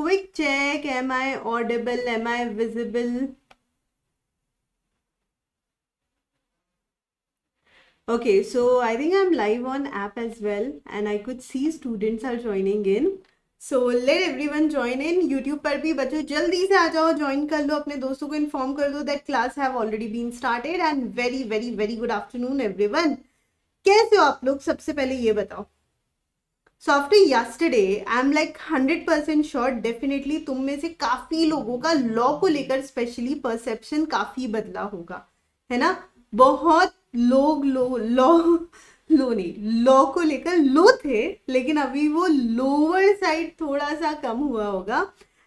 quick check. Am I audible? Am I visible? Okay, so I think I'm live on app as well, and I could see students are joining in. So let everyone join in. YouTube पर भी बच्चों जल्दी से आ जाओ, join कर लो, अपने दोस्तों को इन्फॉर्म कर दो that class have already been started and very very very good afternoon everyone. कैसे हो आप लोग? सबसे पहले ये बताओ. So after yesterday, I'm like 100% sure definitely तुम में से काफी लोगों का लॉ को लेकर स्पेशली परसेप्शन काफी बदला होगा, है ना? बहुत लोग लो नहीं, लॉ को लेकर लो थे, लेकिन अभी वो लोअर साइड थोड़ा सा कम हुआ होगा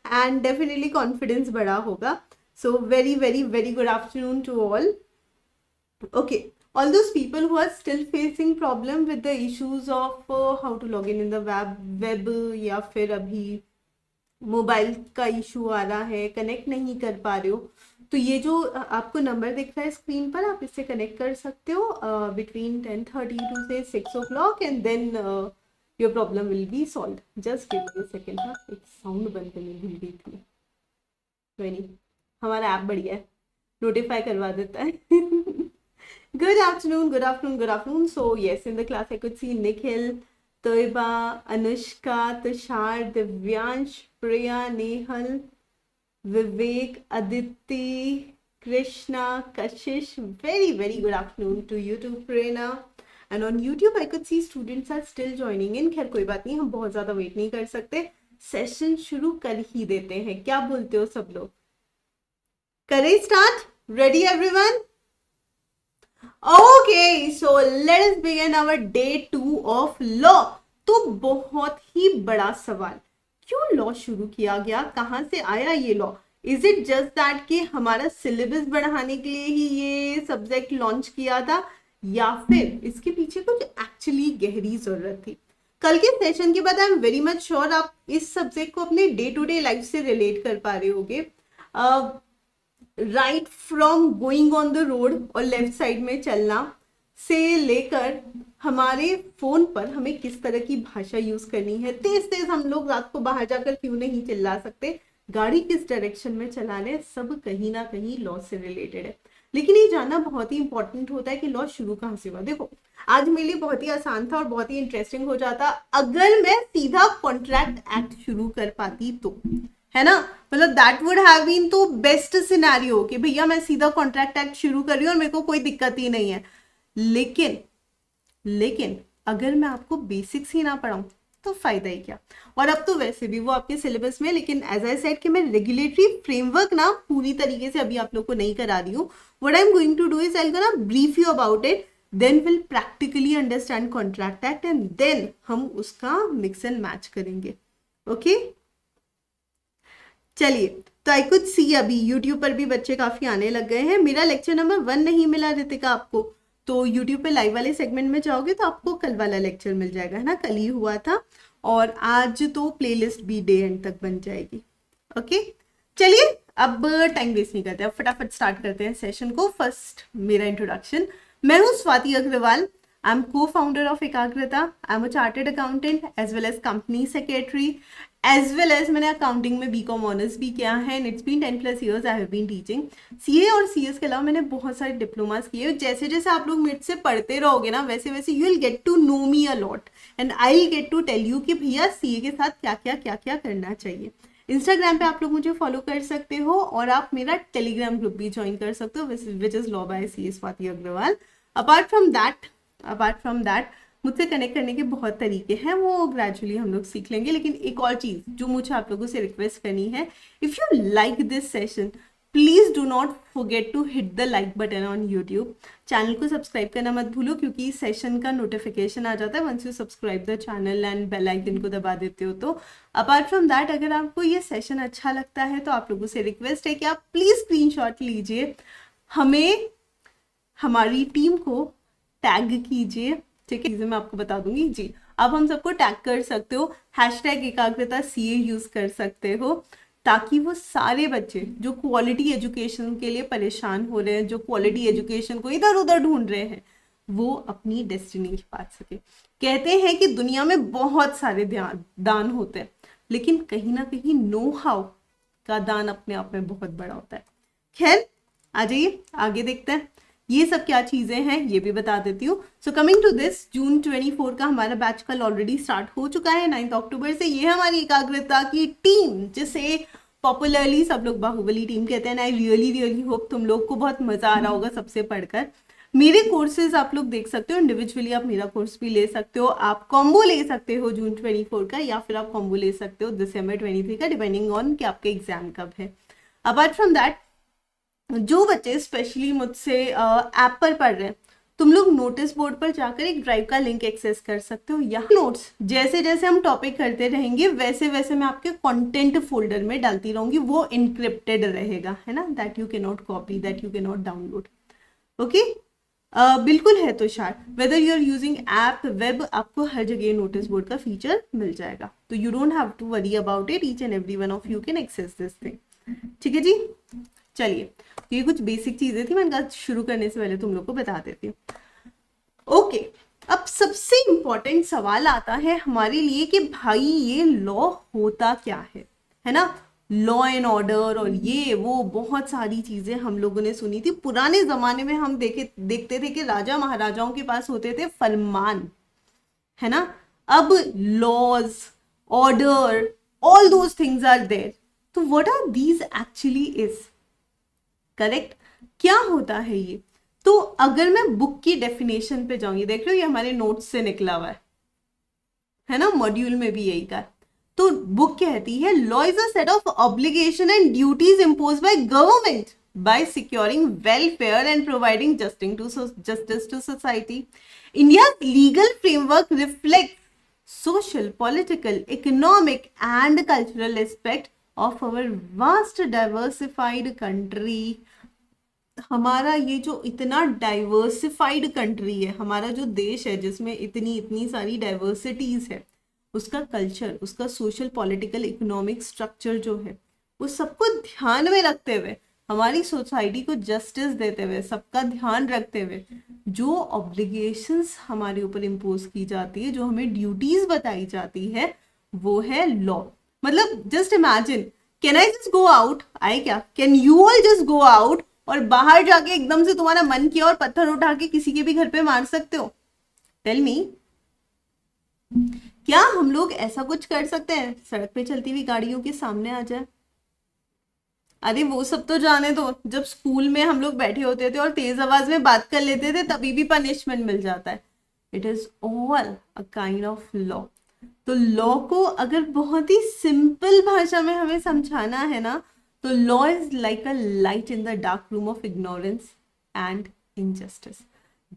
एंड डेफिनेटली कॉन्फिडेंस बढ़ा होगा. So very very very good afternoon to all. Okay, all those people who are still facing problem with the issues of how to log in the web या फिर अभी mobile का issue आ रहा है, connect नहीं कर पा रहे हो, तो ये जो आपको नंबर दिख रहा है स्क्रीन पर, आप इससे कनेक्ट कर सकते हो बिटवीन 10:30 टू से 6 o'clock and then your problem will be solve. Just give me a second. हाँ, एक साउंड बंद करनी भूल गई थी. कोई नहीं, हमारा ऐप बढ़िया है, नोटिफाई करवा देता है. Good afternoon, good afternoon, good afternoon. So yes, in the class I could see Nikhil, Toiba, Anushka, Tushar, Divyansh, Priya, Nehal, Vivek, Aditi, Krishna, Kashish. Very very good afternoon to you too, Prerna. And on YouTube I could see students are still joining in. खैर कोई बात नहीं, हम बहुत ज़्यादा wait नहीं कर सकते, सेशन शुरू कर ही देते हैं. क्या बोलते हो सब लोग? करें start? Ready everyone? Okay, so let us begin our day 2 of law. तो बहुत ही बड़ा सवाल, क्यों लॉ शुरू किया गया, कहाँ से आया ये law? Is it just that कि हमारा सिलेबस बढ़ाने के लिए ही ये सब्जेक्ट लॉन्च किया था, या फिर इसके पीछे कुछ एक्चुअली गहरी जरूरत थी? कल के सेशन के बाद आई एम वेरी मच श्योर आप इस सब्जेक्ट को अपने डे टू डे लाइफ से रिलेट कर पा रहे होगे. Right from going on the road और लेफ्ट साइड में चलना से लेकर हमारे फोन पर हमें किस तरह की भाषा यूज करनी है, तेज तेज हम लोग रात को बाहर जाकर क्यों नहीं चिल्ला सकते, गाड़ी किस डायरेक्शन में चलाने, सब कहीं ना कहीं लॉ से रिलेटेड है. लेकिन ये जानना बहुत ही इंपॉर्टेंट होता है कि लॉ शुरू कहाँ से हुआ. देखो, आज मेरे लिए बहुत ही आसान था और बहुत ही इंटरेस्टिंग हो जाता अगर मैं सीधा कॉन्ट्रैक्ट एक्ट शुरू कर पाती तो, है ना? मतलब दैट वुड हैव बीन तो बेस्ट सिनेरियो कि भैया मैं सीधा कॉन्ट्रैक्ट एक्ट शुरू कर रही हूँ और मेरे को कोई दिक्कत ही नहीं है. लेकिन अगर मैं आपको बेसिक्स ही ना पढ़ाऊं तो फायदा ही क्या? और अब तो वैसे भी वो आपके सिलेबस में, लेकिन एज आई सेड कि मैं रेगुलेटरी फ्रेमवर्क ना पूरी तरीके से अभी आप लोग को नहीं करा रही हूँ. What I am going to do is I gonna brief you about it, then will practically understand contract act and then हम उसका मिक्स एंड मैच करेंगे. ओके, चलिए. तो आई कुड सी अभी यूट्यूब पर भी बच्चे काफी आने लग गए हैं. मेरा लेक्चर नंबर 1 नहीं मिला रितिका आपको, तो यूट्यूब पे लाइव वाले सेगमेंट में जाओगे तो आपको कल वाला लेक्चर मिल जाएगा, है ना? कल ही हुआ था और आज तो प्लेलिस्ट भी डे एंड तक बन जाएगी. ओके, चलिए अब टाइम वेस्ट नहीं करते, अब फटाफट स्टार्ट करते हैं सेशन को. फर्स्ट मेरा इंट्रोडक्शन. मैं हूँ Swati Agarwal. I am co-founder of Ekagrata. I am a chartered accountant as well as company secretary, as well as मैंने अकाउंटिंग में बीकॉम ऑनर्स भी किया है and it's been 10+ years I have been teaching. CA और CS के अलावा मैंने बहुत सारे डिप्लोमास किए. जैसे जैसे आप लोग मेरे से पढ़ते रहोगे ना, वैसे वैसे you will get to know me a lot and I will get to tell you कि भैया सीए के साथ क्या क्या करना चाहिए. इंस्टाग्राम पे आप लोग मुझे फॉलो कर सकते हो और आप मेरा टेलीग्राम ग्रुप भी ज्वाइन कर सकते हो, which is law by C Swati Agarwal. Apart from that मुझसे कनेक्ट करने के बहुत तरीके हैं, वो ग्रेजुअली हम लोग सीख लेंगे. लेकिन एक और चीज जो मुझे आप लोगों से रिक्वेस्ट करनी है, if you like this session please do not forget to hit the like button on YouTube. Channel को सब्सक्राइब करना मत भूलो क्योंकि सेशन का नोटिफिकेशन आ जाता है once you subscribe the channel and bell icon को दबा देते हो तो. अपार्ट फ्रॉम दैट अगर आपको ये सेशन अच्छा लगता है तो आप लोगों से रिक्वेस्ट है कि आप प्लीज स्क्रीनशॉट लीजिए, हमें हमारी टीम को टैग कीजिए. ठीक है, मैं आपको बता दूंगी जी. अब हम सबको टैग कर सकते हो, हैशटैग एकाग्रता सीए यूज कर सकते हो, ताकि वो सारे बच्चे जो क्वालिटी एजुकेशन के लिए परेशान हो रहे हैं, जो क्वालिटी एजुकेशन को इधर उधर ढूंढ रहे हैं, वो अपनी डेस्टिनी पा सके. कहते हैं कि दुनिया में बहुत सारे दान होते हैं, लेकिन कहीं ना कहीं नो हाउ का दान अपने आप में बहुत बड़ा होता है। खैर आ जाइए आगे देखते हैं ये सब क्या चीजें हैं, ये भी बता देती हूँ। सो कमिंग टू दिस, जून 24 का हमारा बैच कल ऑलरेडी स्टार्ट हो चुका है 9 अक्टूबर से। ये हमारी एकाग्रता की टीम, जिसे पॉपुलरली सब लोग बाहुबली टीम कहते हैं। आई रियली रियली होप तुम लोग को बहुत मजा आ रहा होगा सबसे पढ़कर। मेरे कोर्सेज आप लोग देख सकते हो, इंडिविजुअली आप मेरा कोर्स भी ले सकते हो, आप कॉम्बो ले सकते हो जून 24 का, या फिर आप कॉम्बो ले सकते हो दिसंबर 23 का, डिपेंडिंग ऑन कि आपके एग्जाम कब है। अपार्ट फ्रॉम दैट, जो बच्चे स्पेशली मुझसे ऐप पर पढ़ रहे हैं, तुम लोग नोटिस बोर्ड पर जाकर एक ड्राइव का लिंक एक्सेस कर सकते हो। यहाँ नोट्स जैसे जैसे हम टॉपिक करते रहेंगे वैसे वैसे मैं आपके कंटेंट फोल्डर में डालती रहूंगी, वो इनक्रिप्टेड रहेगा, है ना, that you can not copy, that you can not download. Okay, बिल्कुल है तो शार, whether you are using app web, आपको हर जगह नोटिस बोर्ड का फीचर मिल जाएगा, तो you don't have to worry about it, each and every one of you can access this thing. ठीक है जी, चलिए, तो ये कुछ बेसिक चीजें थी, मैंने कहा शुरू करने से पहले तुम लोग को बता देती हूँ। ओके, अब सबसे इंपॉर्टेंट सवाल आता है हमारे लिए कि भाई ये लॉ होता क्या है ना। लॉ एंड ऑर्डर और ये वो बहुत सारी चीजें हम लोगों ने सुनी थी पुराने जमाने में। हम देखते थे कि राजा महाराजाओं के पास होते थे फरमान, है ना। अब laws, order, all those things are there, तो what are these actually is, correct, क्या होता है ये। तो अगर मैं बुक की डेफिनेशन पे जाऊंगी, देख रहे हो ये हमारे नोट्स से निकला हुआ है ना, मॉड्यूल में भी यही का। तो बुक कहती है law is a set of obligation and duties imposed by government by securing welfare and providing justice to society. India's legal framework reflect social, political, economic and cultural aspect of our vast diversified country। हमारा ये जो इतना diversified country है, हमारा जो देश है जिसमें इतनी इतनी सारी डाइवर्सिटीज है, उसका कल्चर, उसका सोशल, पॉलिटिकल, इकोनॉमिक स्ट्रक्चर जो है, वो सबको ध्यान में रखते हुए, हमारी सोसाइटी को जस्टिस देते हुए, सबका ध्यान रखते हुए, जो ऑब्लिगेशंस हमारे ऊपर इम्पोज की जाती है, जो हमें ड्यूटीज बताई जाती है, वो है लॉ। मतलब just imagine, can I just go out, आए क्या, can you all just go out और बाहर जाके एकदम से तुम्हारा मन किया और पत्थर उठा के किसी के भी घर पे मार सकते हो? टेल मी, क्या हम लोग ऐसा कुछ कर सकते हैं सड़क पे चलती हुई गाड़ियों के सामने आ जाए? अरे वो सब तो जाने दो, जब स्कूल में हम लोग बैठे होते थे और तेज आवाज में बात कर लेते थे तभी भी पनिशमेंट मिल जाता है। It is all a kind of law. तो लॉ को अगर बहुत ही सिंपल भाषा में हमें समझाना है ना, तो law is like a light in the dark room of ignorance and injustice.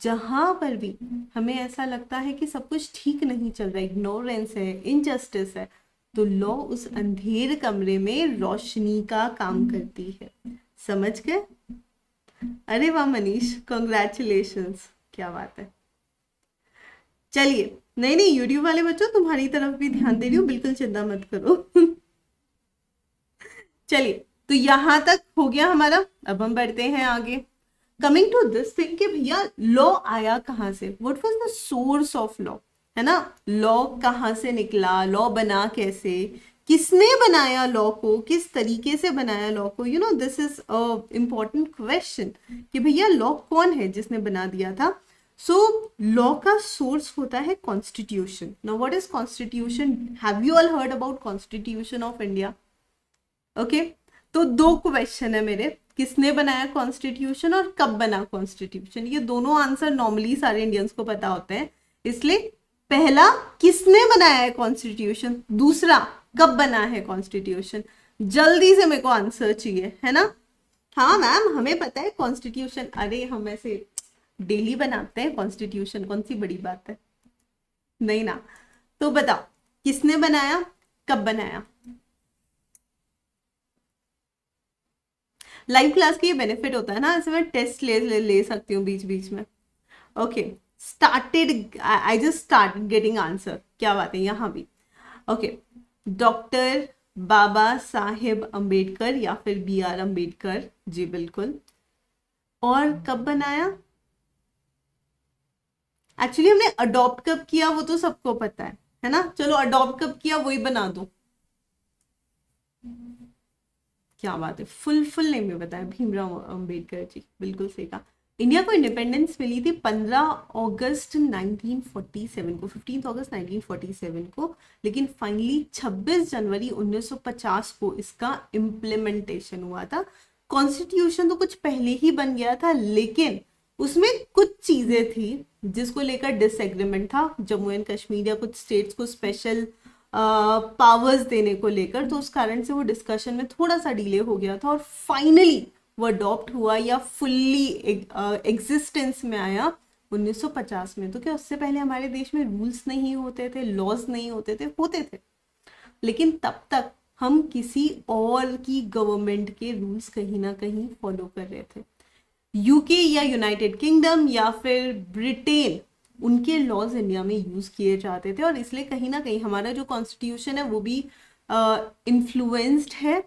जहां पर भी हमें ऐसा लगता है कि सब कुछ ठीक नहीं चल रहा, इग्नोरेंस है, इनजस्टिस है, तो लॉ उस अंधेर कमरे में रोशनी का काम करती है। समझ गए? अरे वाह मनीष, कॉन्ग्रेचुलेशंस, क्या बात है। चलिए, नहीं नहीं यूट्यूब वाले बच्चों, तुम्हारी तरफ भी ध्यान दे रही हूँ, बिल्कुल चिंता मत करो। चलिए, तो यहां तक हो गया हमारा। अब हम बढ़ते हैं आगे। कमिंग टू दिस थिंग कि भैया लॉ आया कहां से, what was the source of law, है ना। लॉ कहां से निकला, लॉ बना कैसे, किसने बनाया लॉ को, किस तरीके से बनाया लॉ को, you know this is a important question कि भैया लॉ कौन है जिसने बना दिया था। सो लॉ का सोर्स होता है constitution. Now what is constitution? Have you all heard about constitution of India? Okay, तो दो क्वेश्चन है मेरे, किसने बनाया कॉन्स्टिट्यूशन और कब बना कॉन्स्टिट्यूशन। ये दोनों आंसर नॉर्मली सारे इंडियंस को पता होते हैं, इसलिए पहला किसने बनाया है कॉन्स्टिट्यूशन, दूसरा कब बना है कॉन्स्टिट्यूशन। जल्दी से मेरे को आंसर चाहिए, है ना। हाँ मैम हमें पता है कॉन्स्टिट्यूशन, अरे हम ऐसे डेली बनाते हैं कॉन्स्टिट्यूशन, कौन सी बड़ी बात है, नहीं ना। तो बताओ किसने बनाया, कब बनाया। लाइव क्लास की ये बेनिफिट होता है ना, ऐसे मैं टेस्ट ले सकती हूँ बीच बीच में। Okay, started, I just start getting answer, क्या बात है यहाँ भी। ओके, डॉक्टर बाबा साहेब अंबेडकर या फिर BR अंबेडकर, जी बिल्कुल। और कब बनाया, एक्चुअली हमने अडॉप्ट कब किया वो तो सबको पता है ना। चलो अडॉप्ट कब किया वही बना दो, क्या बात है, फुल नेम में बताया, भीमराव अंबेडकर जी, बिल्कुल सही कहा। इंडिया को इंडिपेंडेंस मिली थी 15 अगस्त 1947 को, 15 अगस्त 1947 को, लेकिन फाइनली 26 जनवरी 1950 को इसका इम्प्लीमेंटेशन हुआ था। कॉन्स्टिट्यूशन तो कुछ पहले ही बन गया था, लेकिन उसमें कुछ चीजें थी जिसको लेकर डिसएग्रीमेंट था, जम्मू एंड कश्मीर या कुछ स्टेट्स को स्पेशल पावर्स देने को लेकर, तो उस कारण से वो डिस्कशन में थोड़ा सा डिले हो गया था और फाइनली वो अडॉप्ट हुआ या फुल्ली एग्जिस्टेंस में आया 1950 में। तो क्या उससे पहले हमारे देश में रूल्स नहीं होते थे, लॉज नहीं होते थे? होते थे, लेकिन तब तक हम किसी और की गवर्नमेंट के रूल्स कहीं ना कहीं फॉलो कर रहे थे। यूके या यूनाइटेड किंगडम या फिर ब्रिटेन, उनके लॉज इंडिया में यूज किए जाते थे, और इसलिए कहीं ना कहीं हमारा जो कॉन्स्टिट्यूशन है वो भी इन्फ्लुएंस्ड है,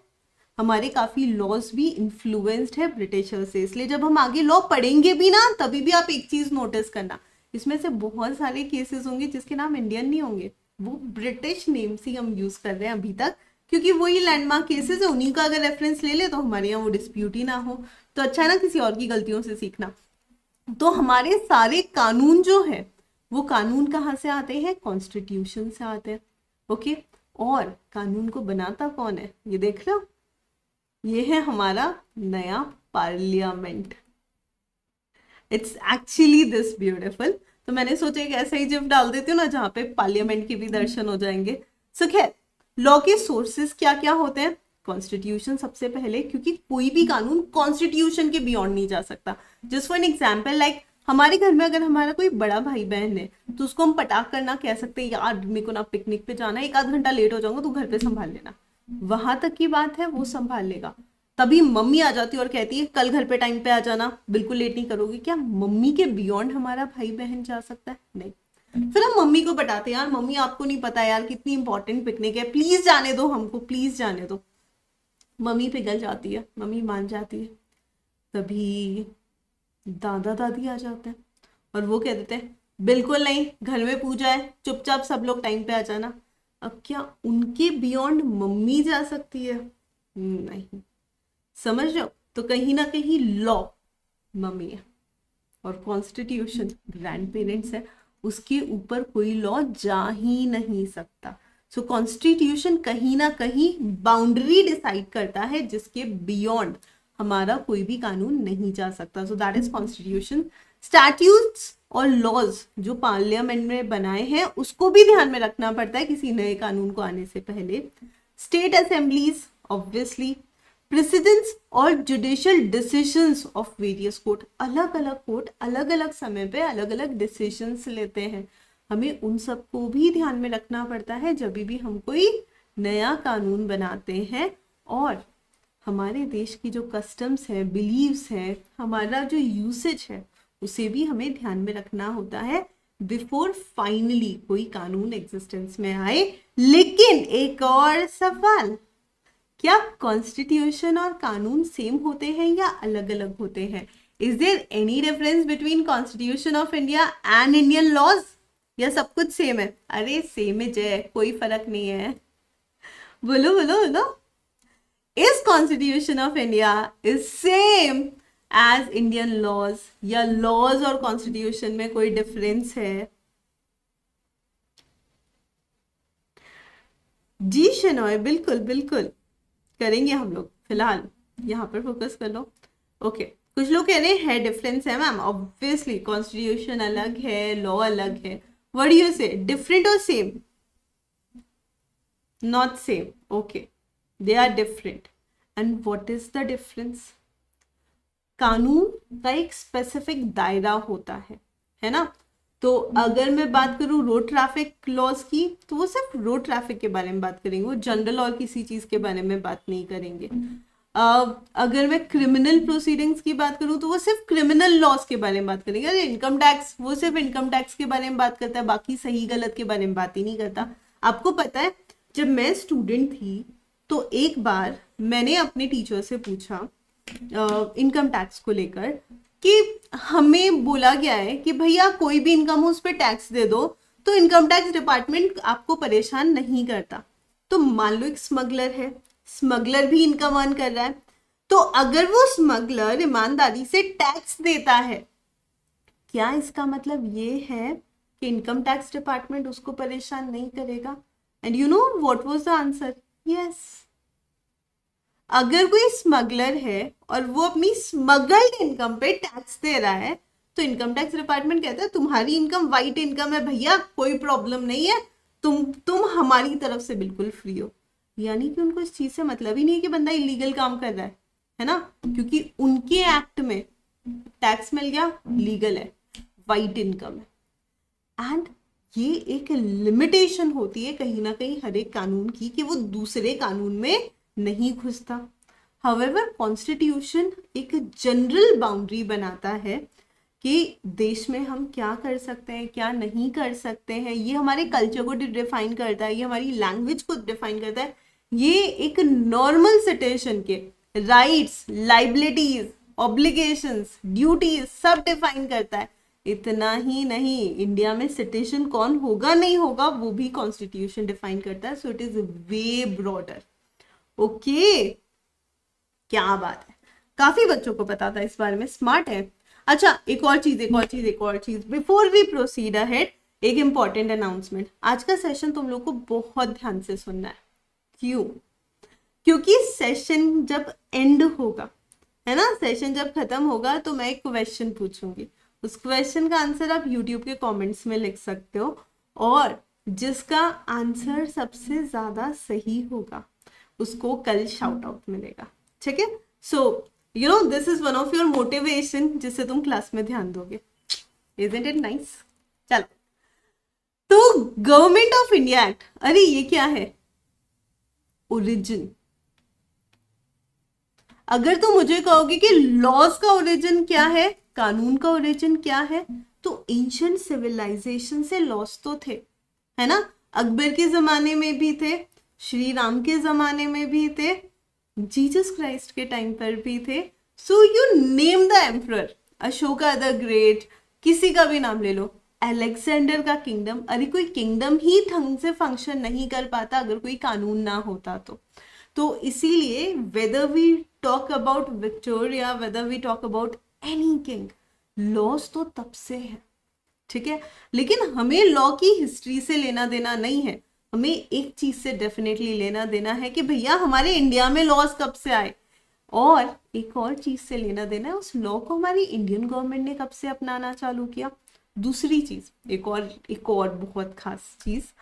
हमारे काफी लॉज भी इन्फ्लुएंस्ड है ब्रिटिशर से। इसलिए जब हम आगे लॉ पढ़ेंगे भी ना, तभी भी आप एक चीज नोटिस करना, इसमें से बहुत सारे केसेस होंगे जिसके नाम इंडियन नहीं होंगे, वो ब्रिटिश नेम्स ही हम यूज कर रहे हैं अभी तक, क्योंकि वही लैंडमार्क केसेस है, उन्हीं का अगर रेफरेंस ले ले तो हमारे यहाँ वो डिस्प्यूट ही ना हो। तो अच्छा है ना किसी और की गलतियों से सीखना। तो हमारे सारे कानून जो है वो कानून कहाँ से आते हैं? कॉन्स्टिट्यूशन से आते हैं। ओके, और कानून को बनाता कौन है? ये देख लो, ये है हमारा नया parliament. It's actually this beautiful. तो मैंने सोचा एक ऐसा ही जिफ डाल देती हूँ ना जहाँ पे पार्लियामेंट के भी दर्शन हो जाएंगे। सो खैर, लॉ के सोर्सेस क्या क्या होते हैं? कॉन्स्टिट्यूशन सबसे पहले, क्योंकि कोई भी कानून कॉन्स्टिट्यूशन के बियॉन्ड नहीं जा सकता। Just for an example, like हमारे घर में अगर हमारा कोई बड़ा भाई बहन है तो उसको हम पटाख करना कह सकते हैं, यार मेरे को ना पिकनिक पे जाना है, 1 आध घंटा लेट हो जाऊंगा, तू घर पे संभाल लेना। वहां तक की बात है, वो संभाल लेगा। तभी मम्मी आ जाती है और कहती है कल घर पे टाइम पे आ जाना, बिल्कुल लेट नहीं करोगी। क्या मम्मी के बियॉन्ड हमारा भाई बहन जा सकता है? नहीं। फिर हम मम्मी को बताते हैं, यार मम्मी आपको नहीं पता यार कितनी इंपॉर्टेंट पिकनिक है, प्लीज जाने दो हमको, प्लीज जाने दो। मम्मी पिघल जाती है, मम्मी मान जाती है। तभी दादा दादी आ जाते हैं और वो कह देते हैं बिल्कुल नहीं, घर में पूजा है, चुपचाप सब लोग टाइम पे आ जाना। अब क्या उनके बियॉन्ड मम्मी जा सकती है? नहीं। समझ रहे हो? तो कहीं ना कहीं लॉ मम्मी है और कॉन्स्टिट्यूशन ग्रैंड पेरेंट्स है, उसके ऊपर कोई लॉ जा ही नहीं सकता। सो कॉन्स्टिट्यूशन कहीं ना कहीं बाउंड्री डिसाइड करता है जिसके बियॉन्ड हमारा कोई भी कानून नहीं जा सकता। So that is constitution. Statutes और लॉज जो पार्लियामेंट में बनाए हैं उसको भी ध्यान में रखना पड़ता है किसी नए कानून को आने से पहले। स्टेट असेंबलीज ऑब्वियसली, प्रेसिडेंट्स और judicial decisions of various court, अलग अलग कोर्ट अलग अलग समय पे अलग अलग डिसीजंस लेते हैं, हमें उन सब को भी ध्यान में रखना पड़ता है जब भी हम कोई नया कानून बनाते हैं। और हमारे देश की जो कस्टम्स है, बिलीव्स है, हमारा जो यूसेज है, उसे भी हमें ध्यान में रखना होता है बिफोर फाइनली कोई कानून एग्जिस्टेंस में आए। लेकिन एक और सवाल, क्या कॉन्स्टिट्यूशन और कानून सेम होते हैं या अलग अलग होते हैं? Is there any difference between constitution of India and Indian laws, या सब कुछ सेम है? अरे सेम है जय, कोई फर्क नहीं है। बोलो बोलो बोलो। Is constitution of India is same as Indian laws, या लॉज और कॉन्स्टिट्यूशन में कोई डिफरेंस है? जी शनॉय, बिल्कुल बिल्कुल करेंगे हम लोग, फिलहाल यहाँ पर फोकस कर लो। ओके, कुछ लोग कह रहे हैं डिफरेंस है मैम, ऑब्वियसली कॉन्स्टिट्यूशन अलग है, लॉ अलग है। What do you say, different और same? Not same, okay, they are different. And what is the difference? कानून का एक स्पेसिफिक दायरा होता है ना? तो अगर मैं बात करूं रोड ट्रैफिक लॉज की, तो वो सिर्फ रोड ट्रैफिक के बारे में बात करेंगे, वो जनरल और किसी चीज के बारे में बात नहीं करेंगे। अगर मैं क्रिमिनल प्रोसीडिंग्स की बात करूं तो वो सिर्फ क्रिमिनल लॉज के बारे में बात करेंगे। अरे इनकम टैक्स, वो सिर्फ इनकम टैक्स के बारे में बात करता है, बाकी सही गलत के बारे में बात ही नहीं करता। आपको पता है, जब मैं स्टूडेंट थी तो एक बार मैंने अपने टीचर से पूछा इनकम टैक्स को लेकर कि हमें बोला गया है कि भैया कोई भी इनकम हो उस पर टैक्स दे दो, तो इनकम टैक्स डिपार्टमेंट आपको परेशान नहीं करता। तो मान लो एक स्मगलर है, स्मगलर भी इनकम अर्न कर रहा है। तो अगर वो स्मगलर ईमानदारी से टैक्स देता है, क्या इसका मतलब ये है कि इनकम टैक्स डिपार्टमेंट उसको परेशान नहीं करेगा? And you know what was the answer? Yes. अगर कोई स्मगलर है और वो अपनी स्मगल्ड इनकम पे टैक्स दे रहा है, तो इनकम टैक्स डिपार्टमेंट कहता है तुम्हारी इनकम वाइट इनकम है भैया, कोई प्रॉब्लम नहीं है, तुम हमारी तरफ से बिल्कुल फ्री हो। यानी कि उनको इस चीज से मतलब ही नहीं है कि बंदा इलीगल काम कर रहा है ना, क्योंकि उनके एक्ट में टैक्स मिल गया, लीगल है, वाइट इनकम है। एंड ये एक लिमिटेशन होती है कहीं ना कहीं हर एक कानून की कि वो दूसरे कानून में नहीं घुसता। हाउएवर कॉन्स्टिट्यूशन एक जनरल बाउंड्री बनाता है कि देश में हम क्या कर सकते हैं, क्या नहीं कर सकते हैं। ये हमारे कल्चर को डिफाइन करता है, ये हमारी लैंग्वेज को डिफाइन करता है। ये एक नॉर्मल सिटीजन के राइट्स, लाइबिलिटीज, ऑब्लिगेशंस, ड्यूटीज सब डिफाइन करता है। इतना ही नहीं, इंडिया में सिटीजन कौन होगा नहीं होगा वो भी कॉन्स्टिट्यूशन डिफाइन करता है। So it is way broader. Okay, क्या बात है, काफी बच्चों को पता था इस बारे में, स्मार्ट है। अच्छा, एक और चीज बिफोर वी प्रोसीड अहेड, एक इंपॉर्टेंट अनाउंसमेंट। आज का सेशन तुम लोग को बहुत ध्यान से सुनना है। क्यों? क्योंकि सेशन जब एंड होगा, है ना, सेशन जब खत्म होगा तो मैं एक क्वेश्चन पूछूंगी। उस क्वेश्चन का आंसर आप यूट्यूब के कमेंट्स में लिख सकते हो, और जिसका आंसर सबसे ज्यादा सही होगा उसको कल शाउट आउट मिलेगा। ठीक है? So you know this is one of your motivation जिससे तुम क्लास में ध्यान दोगे। Isn't it nice? चलो, तो गवर्नमेंट ऑफ इंडिया एक्ट, अरे ये क्या है? ओरिजिन। अगर तुम मुझे कहोगे कि लॉज का ओरिजिन क्या है, कानून का ओरिजिन क्या है, तो एंशिएंट सिविलाइजेशन से लॉज तो थे, है ना। अकबर के जमाने में भी थे, श्री राम के जमाने में भी थे, जीसस क्राइस्ट के टाइम पर भी थे। So you name the emperor, Ashoka the great, किसी का भी नाम ले लो, अलेक्जेंडर का किंगडम। अरे कोई किंगडम ही ढंग से फंक्शन नहीं कर पाता अगर कोई कानून ना होता तो इसीलिए whether we talk about Victoria, whether we talk about any king, laws तो तब से है। ठीक है, लेकिन हमें लॉ की हिस्ट्री से लेना देना नहीं है, हमें एक चीज से डेफिनेटली लेना देना है कि भैया हमारे इंडिया में लॉज कब से आए, और एक और चीज से लेना देना है उस लॉ को हमारी इंडियन गवर्नमेंट ने कब से अपनाना चालू किया। दूसरी चीज, एक और बहुत खास चीज,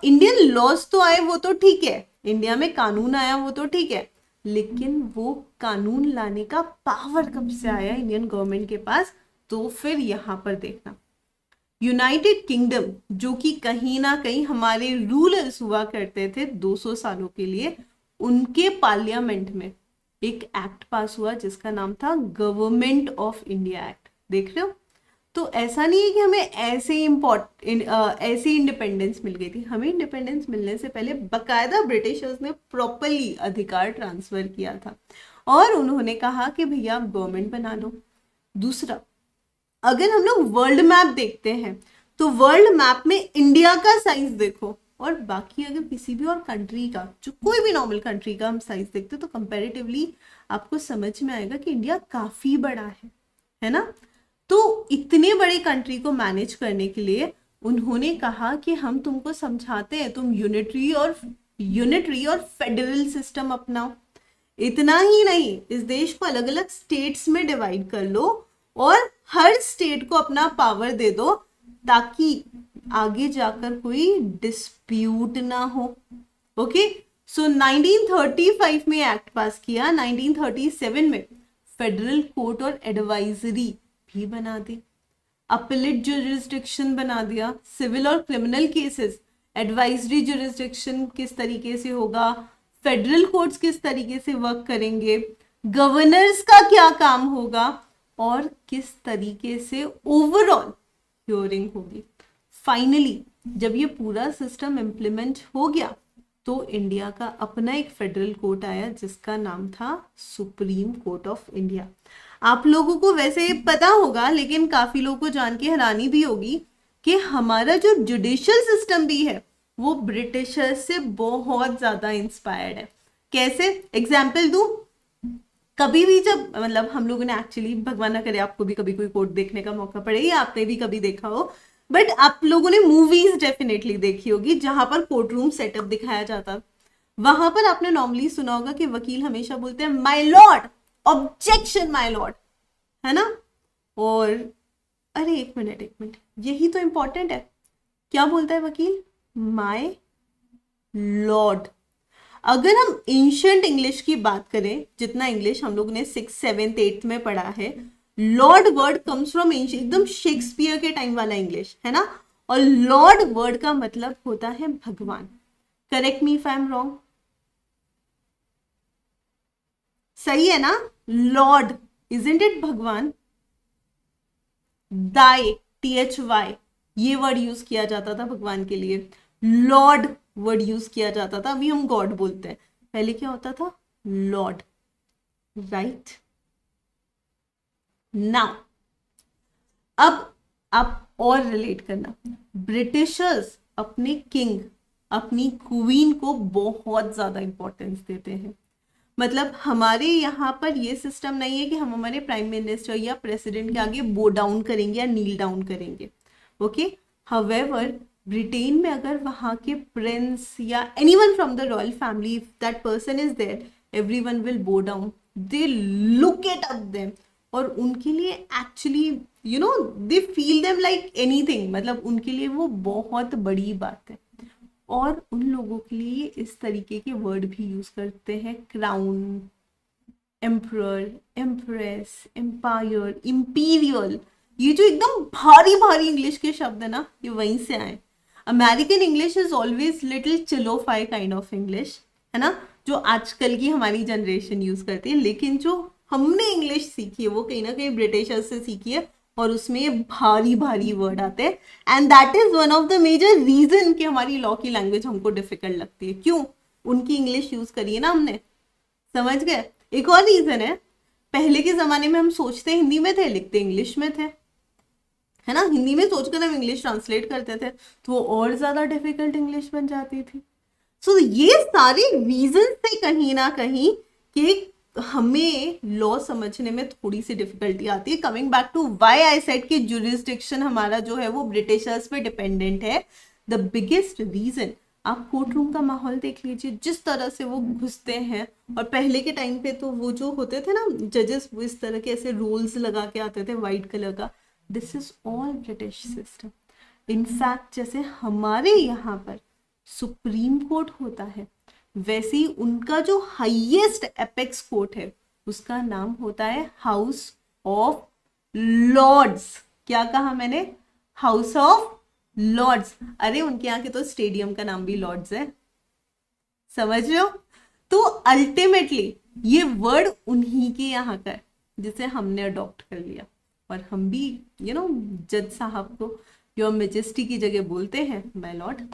इंडियन लॉज तो आए वो तो ठीक है, इंडिया में कानून आया वो तो ठीक है, लेकिन वो कानून लाने का पावर कब से आया इंडियन गवर्नमेंट के पास, तो फिर यहां पर देखना। यूनाइटेड किंगडम, जो कि कहीं ना कहीं हमारे रूलर्स हुआ करते थे 200 सालों के लिए, उनके पार्लियामेंट में एक एक्ट पास हुआ जिसका नाम था गवर्नमेंट ऑफ इंडिया एक्ट। देख रहे हो? तो ऐसा नहीं है कि हमें ऐसे इंडिपेंडेंस मिल गई थी, हमें इंडिपेंडेंस मिलने से पहले बकायदा ब्रिटिशर्स ने प्रॉपरली अधिकार ट्रांसफर किया था, और उन्होंने कहा कि भैया आप गवर्नमेंट बना लो। दूसरा, अगर हम लोग वर्ल्ड मैप देखते हैं तो वर्ल्ड मैप में इंडिया का साइज देखो, और बाकी अगर किसी भी और कंट्री का, जो कोई भी नॉर्मल कंट्री का हम साइज देखते तो कंपैरेटिवली आपको समझ में आएगा कि इंडिया काफी बड़ा है ना। तो इतने बड़े कंट्री को मैनेज करने के लिए उन्होंने कहा कि हम तुमको समझाते हैं, तुम यूनिटरी और फेडरल सिस्टम अपनाओ। इतना ही नहीं, इस देश को अलग अलग स्टेट्स में डिवाइड कर लो और हर स्टेट को अपना पावर दे दो, ताकि आगे जाकर कोई डिस्प्यूट ना हो। ओके, सो 1935 में एक्ट पास किया, 1937 में फेडरल कोर्ट और एडवाइजरी भी बना दी, अपीलेट जुरिस्डिक्शन बना दिया, सिविल और क्रिमिनल केसेस एडवाइजरी जुरिस्डिक्शन किस तरीके से होगा, फेडरल कोर्ट्स किस तरीके से वर्क करेंगे, गवर्नर्स का क्या काम होगा, और किस तरीके से ओवरऑल हियरिंग होगी। फाइनली जब ये पूरा सिस्टम इम्प्लीमेंट हो गया तो इंडिया का अपना एक फेडरल कोर्ट आया जिसका नाम था सुप्रीम कोर्ट ऑफ इंडिया। आप लोगों को वैसे पता होगा, लेकिन काफी लोगों को जान के हैरानी भी होगी कि हमारा जो जुडिशियल सिस्टम भी है वो ब्रिटिशर्स से बहुत ज्यादा इंस्पायर्ड है। कैसे एग्जाम्पल दूं? कभी भी जब मतलब हम लोगों ने एक्चुअली, भगवान ना करे आपको भी कभी कोई कोर्ट देखने का मौका पड़े या आपने भी कभी देखा हो, बट आप लोगों ने मूवीज डेफिनेटली देखी होगी जहां पर कोर्ट रूम सेटअप दिखाया जाता। वहां पर आपने नॉर्मली सुना होगा कि वकील हमेशा बोलते हैं my Lord, objection my Lord, है ना? और अरे एक मिनट एक मिनट, यही तो इंपॉर्टेंट है। क्या बोलता है वकील? My Lord. अगर हम एंशियंट इंग्लिश की बात करें, जितना इंग्लिश हम लोग ने 6th 7th 8th में पढ़ा है, Lord word comes from ancient, एकदम शेक्सपियर के टाइम वाला इंग्लिश, है ना? और लॉर्ड वर्ड का मतलब होता है भगवान। Correct me if I am wrong. सही है ना? लॉर्ड, इजंट इट भगवान? दाई, THY, ये वर्ड यूज किया जाता था भगवान के लिए। लॉर्ड वर्ड यूज किया जाता था, अभी हम गॉड बोलते हैं, पहले क्या होता था? Lord, right? नाउ अब आप और रिलेट करना, ब्रिटिशर्स अपने किंग, अपनी क्वीन को बहुत ज्यादा इंपॉर्टेंस देते हैं। मतलब हमारे यहाँ पर ये सिस्टम नहीं है कि हम हमारे प्राइम मिनिस्टर या प्रेसिडेंट के आगे बो डाउन करेंगे या नील डाउन करेंगे, ओके? हाउएवर ब्रिटेन में अगर वहाँ के प्रिंस या anyone from the royal family, if that person is there, everyone will bow down, they look at up them, और उनके लिए actually you know they feel them like anything, मतलब उनके लिए वो बहुत बड़ी बात है। और उन लोगों के लिए इस तरीके के वर्ड भी यूज करते हैं, crown, emperor, empress, empire, imperial, ये जो एकदम भारी भारी इंग्लिश के शब्द है ना, ये वहीं से आए। American English is always little chillofy kind of English, है ना, जो आजकल की हमारी जनरेशन यूज करती है, लेकिन जो हमने इंग्लिश सीखी है वो कहीं ना कहीं ब्रिटिशर्स से सीखी है, और उसमें भारी भारी वर्ड आते हैं। And that is one of the major reason कि हमारी लॉ की लैंग्वेज हमको डिफिकल्ट लगती है। क्यों? उनकी इंग्लिश यूज करी है ना हमने, समझ गए? एक और रीजन है, पहले के जमाने में हम सोचते हिंदी में थे, लिखते इंग्लिश में थे, है ना? हिंदी में सोचकर हम इंग्लिश ट्रांसलेट करते थे, तो वो और ज्यादा डिफिकल्ट इंग्लिश बन जाती थी। सो ये सारे रीजन से कहीं ना कहीं कि हमें लॉ समझने में थोड़ी सी डिफिकल्टी आती है। Coming back to why I said कि जुरिस्डिक्शन हमारा जो है वो ब्रिटिशर्स पे डिपेंडेंट है, द बिगेस्ट रीजन, आप कोर्ट रूम का माहौल देख लीजिए, जिस तरह से वो घुसते हैं। और पहले के टाइम पे तो वो जो होते थे ना जजेस, वो इस तरह के ऐसे रोल्स लगा के आते थे व्हाइट कलर का, this is all British system. In fact जैसे हमारे यहाँ पर सुप्रीम कोर्ट होता है, वैसे ही उनका जो हाईएस्ट एपेक्स कोर्ट है उसका नाम होता है हाउस ऑफ लॉर्ड्स। क्या कहा मैंने? House of Lords. अरे उनके यहाँ के तो स्टेडियम का नाम भी लॉर्ड्स है, समझ रहे हो? तो अल्टीमेटली ये वर्ड उन्हीं के यहाँ का है जिसे हमने अडॉप्ट कर लिया, और हम भी जज साहब को योर मेजेस्टी की जगह बोलते हैं माय लॉर्ड।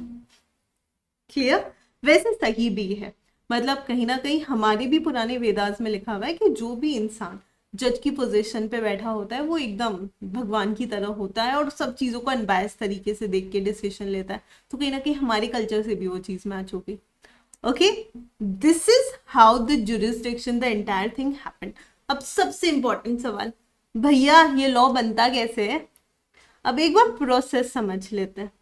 क्लियर? वैसे सही भी है, मतलब कहीं ना कहीं हमारे भी पुराने वेदास में लिखा हुआ है कि जो भी इंसान जज की पोजीशन पे बैठा होता है वो एकदम भगवान की तरह होता है और सब चीजों को अनबायस तरीके से देख के डिसीजन लेता है। तो कहीं ना कहीं हमारे कल्चर से भी वो चीज मैच होगी। Okay, this is how the jurisdiction, the entire thing happened. अब सबसे इंपॉर्टेंट सवाल, भैया ये लॉ बनता कैसे है? अब एक बार प्रोसेस समझ लेते हैं।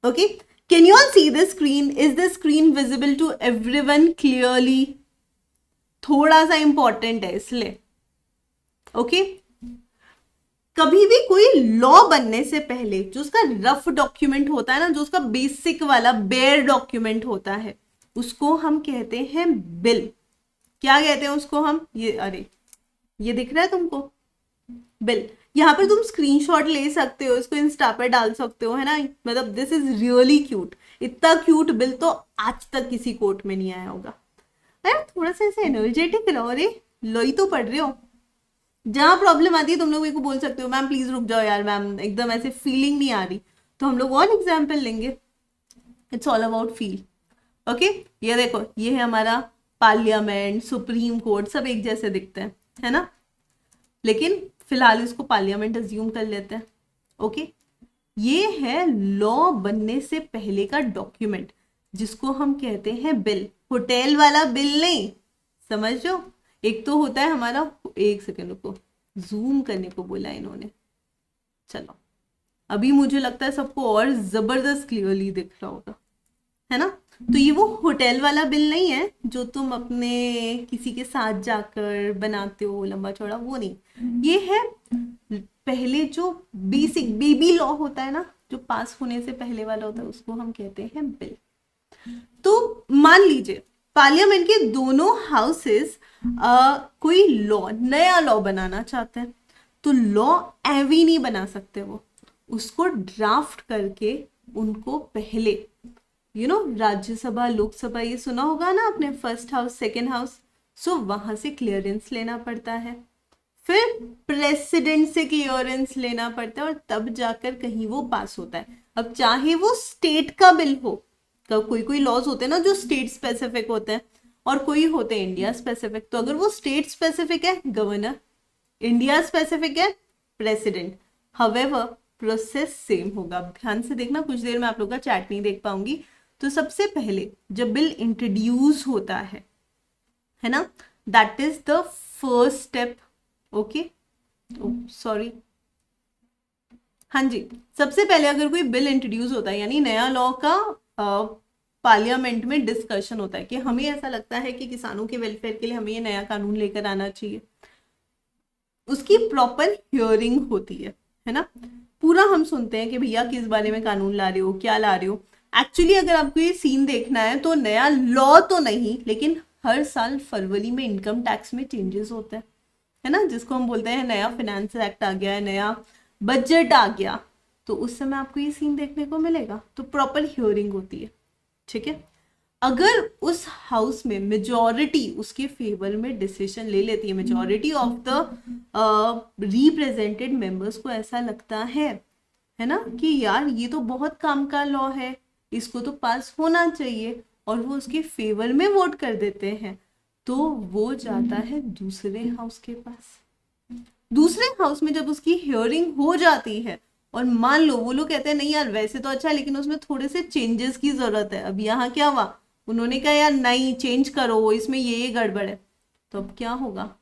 Okay, can you all see the screen? Is the screen visible to everyone clearly? थोड़ा सा इंपॉर्टेंट है इसलिए। ओके, कभी भी कोई लॉ बनने से पहले जो उसका रफ डॉक्यूमेंट होता है ना, जो उसका बेसिक वाला बेयर डॉक्यूमेंट होता है, उसको हम कहते हैं बिल। क्या कहते हैं उसको हम? ये अरे ये दिख रहा है तुमको? बिल। यहाँ पर तुम स्क्रीनशॉट ले सकते हो, इसको इंस्टा पे डाल सकते हो, है ना? मतलब दिस इज रियली क्यूट। इतना क्यूट बिल तो आज तक किसी कोर्ट में नहीं आया होगा। यार थोड़ा सा ऐसे एनर्जेटिक रहो, रे लोई तो पढ़ रहे हो। जहाँ प्रॉब्लम आती है तुम लोग मेरे को बोल सकते हो, मैम प्लीज रुक जाओ यार, मैम एकदम ऐसे फीलिंग नहीं आ रही, तो हम लोग और एग्जाम्पल लेंगे। It's all about feel. Okay, ये देखो, ये है हमारा पार्लियामेंट, सुप्रीम कोर्ट, सब एक जैसे दिखते हैं, है ना? लेकिन फिलहाल इसको पार्लियामेंट अज्यूम कर लेते हैं। ओके, ये है लॉ बनने से पहले का डॉक्यूमेंट जिसको हम कहते हैं बिल। होटल वाला बिल नहीं, समझ लो। एक तो होता है हमारा, एक सेकंड रुको, जूम करने को बोला इन्होंने, चलो अभी मुझे लगता है सबको और जबरदस्त क्लियरली दिख रहा होगा, है ना। तो ये वो होटल वाला बिल नहीं है जो तुम अपने किसी के साथ जाकर बनाते हो लंबा चौड़ा, वो नहीं। ये है पहले जो बेसिक बेबी लॉ होता है ना, जो पास होने से पहले वाला होता है, उसको हम कहते हैं बिल। तो मान लीजिए पार्लियामेंट के दोनों हाउसेस कोई लॉ, नया लॉ बनाना चाहते हैं, तो लॉ एवी नहीं बना सकते, वो उसको ड्राफ्ट करके उनको पहले राज्यसभा लोकसभा ये सुना होगा ना आपने, फर्स्ट हाउस सेकेंड हाउस, सो वहां से क्लियरेंस लेना पड़ता है, फिर प्रेसिडेंट से क्लियरेंस लेना पड़ता है, और तब जाकर कहीं वो पास होता है। अब चाहे वो स्टेट का बिल हो, कोई कोई लॉज होते हैं ना जो स्टेट स्पेसिफिक होते हैं, और कोई होते हैं इंडिया स्पेसिफिक। तो अगर वो स्टेट स्पेसिफिक है गवर्नर, इंडिया स्पेसिफिक है प्रेसिडेंट, हावेवर प्रोसेस सेम होगा। ध्यान से देखना, कुछ देर में आप लोग का चैट नहीं देख पाऊंगी। तो सबसे पहले जब बिल इंट्रोड्यूस होता है ना, that is the first step. Okay, sorry, हाँ जी, सबसे पहले अगर कोई बिल इंट्रोड्यूस होता है, यानी नया लॉ का पार्लियामेंट में डिस्कशन होता है कि हमें ऐसा लगता है कि किसानों के वेलफेयर के लिए हमें ये नया कानून लेकर आना चाहिए, उसकी प्रॉपर हियरिंग होती है ना। पूरा हम सुनते हैं कि भैया किस बारे में कानून ला रहे हो, क्या ला रहे हो। एक्चुअली अगर आपको ये सीन देखना है तो नया लॉ तो नहीं, लेकिन हर साल फरवरी में इनकम टैक्स में चेंजेस होते हैं, है ना, जिसको हम बोलते हैं नया फाइनेंस एक्ट आ गया है, नया बजट आ गया, तो उस समय आपको ये सीन देखने को मिलेगा। तो प्रॉपर हियरिंग होती है, ठीक है। अगर उस हाउस में मेजॉरिटी उसके फेवर में डिसीजन ले लेती है, majority of the represented members को ऐसा लगता है ना कि यार ये तो बहुत काम का लॉ है, इसको तो पास होना चाहिए, और वो उसके फेवर में वोट कर देते हैं, तो वो जाता है दूसरे हाउस के पास। दूसरे हाउस में जब उसकी हियरिंग हो जाती है, और मान लो वो लोग कहते हैं नहीं यार वैसे तो अच्छा है, लेकिन उसमें थोड़े से चेंजेस की जरूरत है, अब यहाँ क्या हुआ, उन्होंने कहा यार नहीं चेंज करो, इसमें ये गड़बड़ है, तो अब क्या होगा,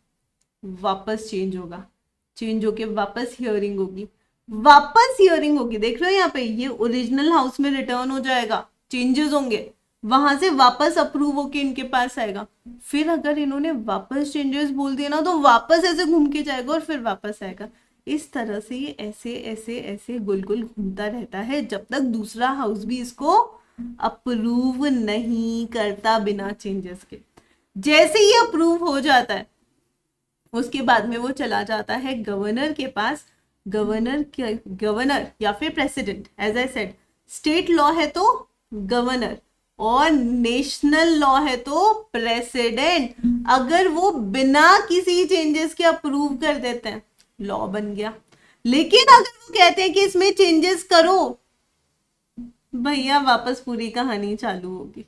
वापस चेंज होगा, चेंज होके वापस हियरिंग होगी, वापस हियरिंग होगी, देख रहे हो यहाँ पे, ये ओरिजिनल हाउस में रिटर्न हो जाएगा, चेंजेस होंगे, वहां से वापस अप्रूव होके इनके पास आएगा, फिर अगर इन्होंने वापस चेंजेस बोल दिया ना, तो वापस ऐसे घूम के जाएगा और फिर वापस आएगा। इस तरह से ये ऐसे ऐसे ऐसे गुल गुल घूमता रहता है, जब तक दूसरा हाउस भी इसको अप्रूव नहीं करता बिना चेंजेस के। जैसे ही अप्रूव हो जाता है, उसके बाद में वो चला जाता है गवर्नर के पास। गवर्नर या फिर president, as I said, state law है तो गवर्नर, और नेशनल लॉ है तो प्रेसिडेंट। अगर वो बिना किसी चेंजेस के अप्रूव कर देते हैं, लॉ बन गया। लेकिन अगर वो कहते हैं कि इसमें चेंजेस करो, भैया वापस पूरी कहानी चालू होगी,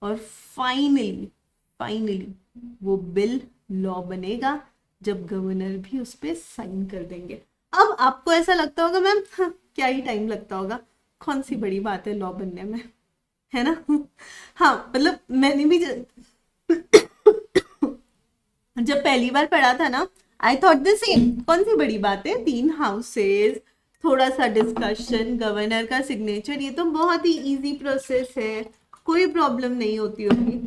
और फाइनली वो बिल लॉ बनेगा जब गवर्नर भी उस पर साइन कर देंगे। अब आपको ऐसा लगता होगा मैम क्या ही टाइम लगता होगा, कौन सी बड़ी बात है लॉ बनने में, है ना। हाँ मतलब मैंने भी जब पहली बार पढ़ा था ना, आई थॉट द सेम, कौन सी बड़ी बात है, 3 हाउसेस, थोड़ा सा डिस्कशन, गवर्नर का सिग्नेचर, ये तो बहुत ही इजी प्रोसेस है, कोई प्रॉब्लम नहीं होती होगी।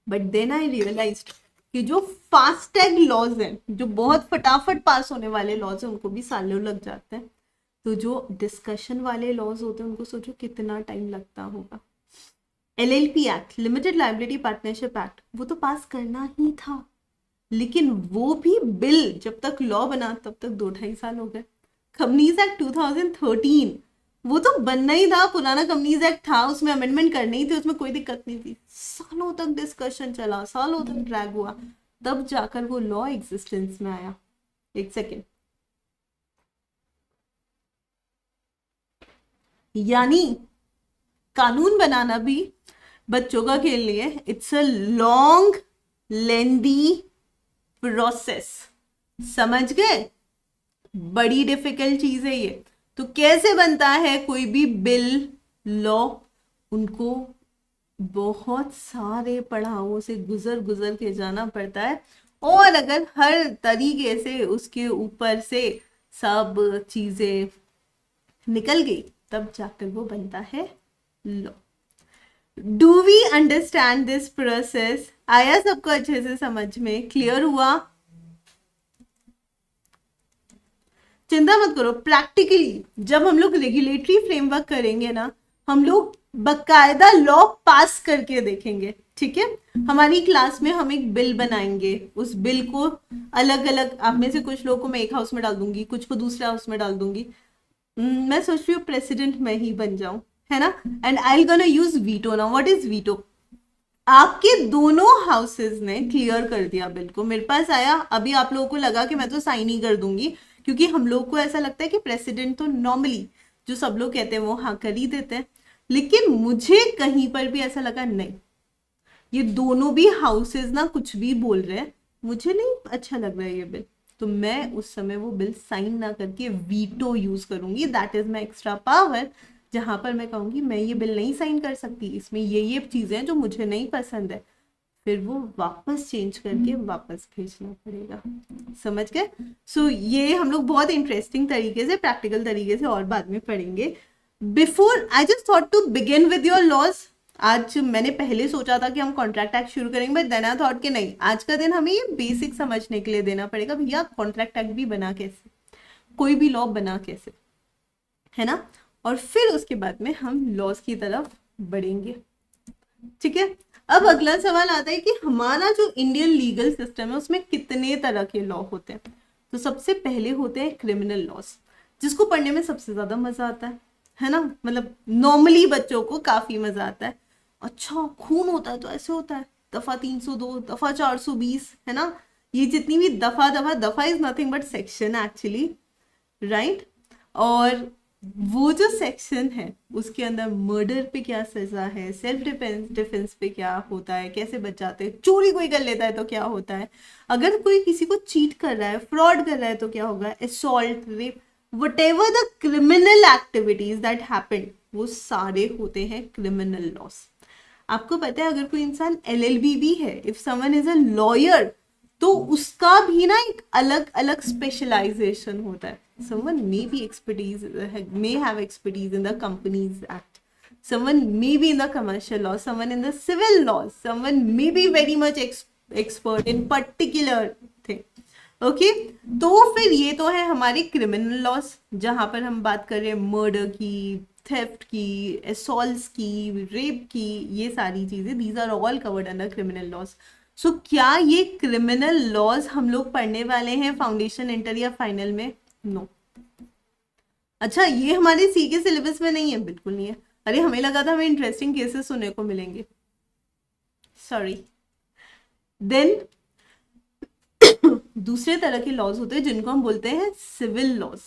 बट देन आई रियलाइज्ड कि जो फास्ट टैग लॉज हैं, जो बहुत फटाफट पास होने वाले लॉज हैं, उनको भी सालों लग जाते हैं। तो जो डिस्कशन वाले लॉज होते हैं, उनको सोचो कितना टाइम लगता होगा। LLP act, limited liability partnership act, वो तो पास करना ही था, लेकिन वो भी बिल जब तक लॉ बना तब तक 2-2.5 साल हो गए। कंपनीज एक्ट 2013, वो तो बनना ही था, पुराना कंपनीज एक्ट था, उसमें अमेंडमेंट करनी ही थी, उसमें कोई दिक्कत नहीं थी। सालों तक डिस्कशन चला, सालों तक ड्रैग हुआ, तब जाकर वो लॉ एग्जिस्टेंस में आया। एक सेकेंड, यानी कानून बनाना भी बच्चों का खेल नहीं है, it's a long lengthy process, समझ गए, बड़ी डिफिकल्ट चीज है ये। तो कैसे बनता है कोई भी बिल लॉ, उनको बहुत सारे पड़ावों से गुजर गुजर के जाना पड़ता है, और अगर हर तरीके से उसके ऊपर से सब चीजें निकल गई तब जाकर वो बनता है law. Do we understand this process? आया सबको अच्छे से समझ में? क्लियर हुआ? चिंता मत करो, प्रैक्टिकली जब हम लोग रेगुलेटरी फ्रेमवर्क करेंगे ना, हम लोग बकायदा लॉ पास करके देखेंगे, ठीक है? हमारी क्लास में हम एक बिल बनाएंगे, उस बिल को अलग अलग, आप में से कुछ लोगों को मैं एक हाउस में डाल दूंगी, कुछ को दूसरे हाउस में डाल दूंगी। मैं सोच रही हूँ प्रेसिडेंट मैं ही बन जाऊं, है ना? And I will gonna use veto. Now what is veto? आपके दोनों हाउसेस ने क्लियर कर दिया बिल को, मेरे पास आया, अभी आप लोगों को लगा कि मैं तो साइन ही कर दूंगी, क्योंकि हम लोग को ऐसा लगता है कि प्रेसिडेंट तो नॉर्मली जो सब लोग कहते हैं वो हाँ कर ही देते हैं, लेकिन मुझे कहीं पर भी ऐसा लगा नहीं, ये दोनों भी हाउसेस ना कुछ भी बोल रहे हैं, मुझे नहीं अच्छा लग रहा है ये बिल, तो मैं उस समय वो बिल साइन ना करके वीटो यूज करूंगी। That is my extra power, जहां पर मैं कहूंगी मैं ये बिल नहीं साइन कर सकती, इसमें ये चीजें हैं जो मुझे नहीं पसंद है, फिर वो वापस चेंज करके वापस भेजना पड़ेगा। समझ गए? सो ये हम लोग बहुत इंटरेस्टिंग तरीके से, प्रैक्टिकल तरीके से और बाद में पढ़ेंगे। Before I just thought to begin with your laws. आज मैंने पहले सोचा था कि हम कॉन्ट्रैक्ट एक्ट शुरू करेंगे, बट देन आई थॉट कि नहीं, आज का दिन हमें ये बेसिक समझने के लिए देना पड़ेगा, भैया कॉन्ट्रैक्ट एक्ट भी बना कैसे, कोई भी लॉ बना कैसे, है ना? और फिर उसके बाद में हम लॉज की तरफ बढ़ेंगे, ठीक है? अब अगला सवाल आता है कि हमारा जो इंडियन लीगल सिस्टम है उसमें कितने तरह के लॉ होते हैं। तो सबसे पहले होते हैं क्रिमिनल लॉज, जिसको पढ़ने में सबसे ज्यादा मजा आता है ना? मतलब नॉर्मली बच्चों को काफी मजा आता है। अच्छा खून होता है तो ऐसे होता है, दफा 302, दफा 420, है ना? ये जितनी भी दफा दफा, दफा is nothing but section actually, right? और वो जो सेक्शन है उसके अंदर मर्डर पे क्या सजा है, सेल्फ डिफेंस पे क्या होता है, कैसे बचाते हैं, चोरी कोई कर लेता है तो क्या होता है, अगर कोई किसी को चीट कर रहा है, फ्रॉड कर रहा है तो क्या होगा, assault, rape, whatever the criminal activities that happened, वो सारे होते हैं क्रिमिनल लॉस। आपको पता है अगर कोई इंसान LLB भी है, if someone is a lawyer, तो उसका भी ना एक अलग अलग स्पेशलाइजेशन होता है। Someone may be expertise, may have expertise in the companies act, someone may be in the commercial law, someone in the civil law, someone may be very much expert in particular thing, okay? तो फिर ये तो है हमारे criminal loss, जहां पर हम बात कर रहे हैं मर्डर की, थेफ्ट की, असॉल्ट्स की, रेप की, ये सारी चीजें, these are all covered under criminal laws. So क्या ये क्रिमिनल लॉज हम लोग पढ़ने वाले हैं फाउंडेशन, इंटर या फाइनल में? नो। अच्छा ये हमारे सी के सिलेबस में नहीं है? बिल्कुल नहीं है। अरे हमें लगा था हमें इंटरेस्टिंग केसेस सुनने को मिलेंगे, सॉरी। देन दूसरे तरह के लॉज होते हैं जिनको हम बोलते हैं सिविल लॉज,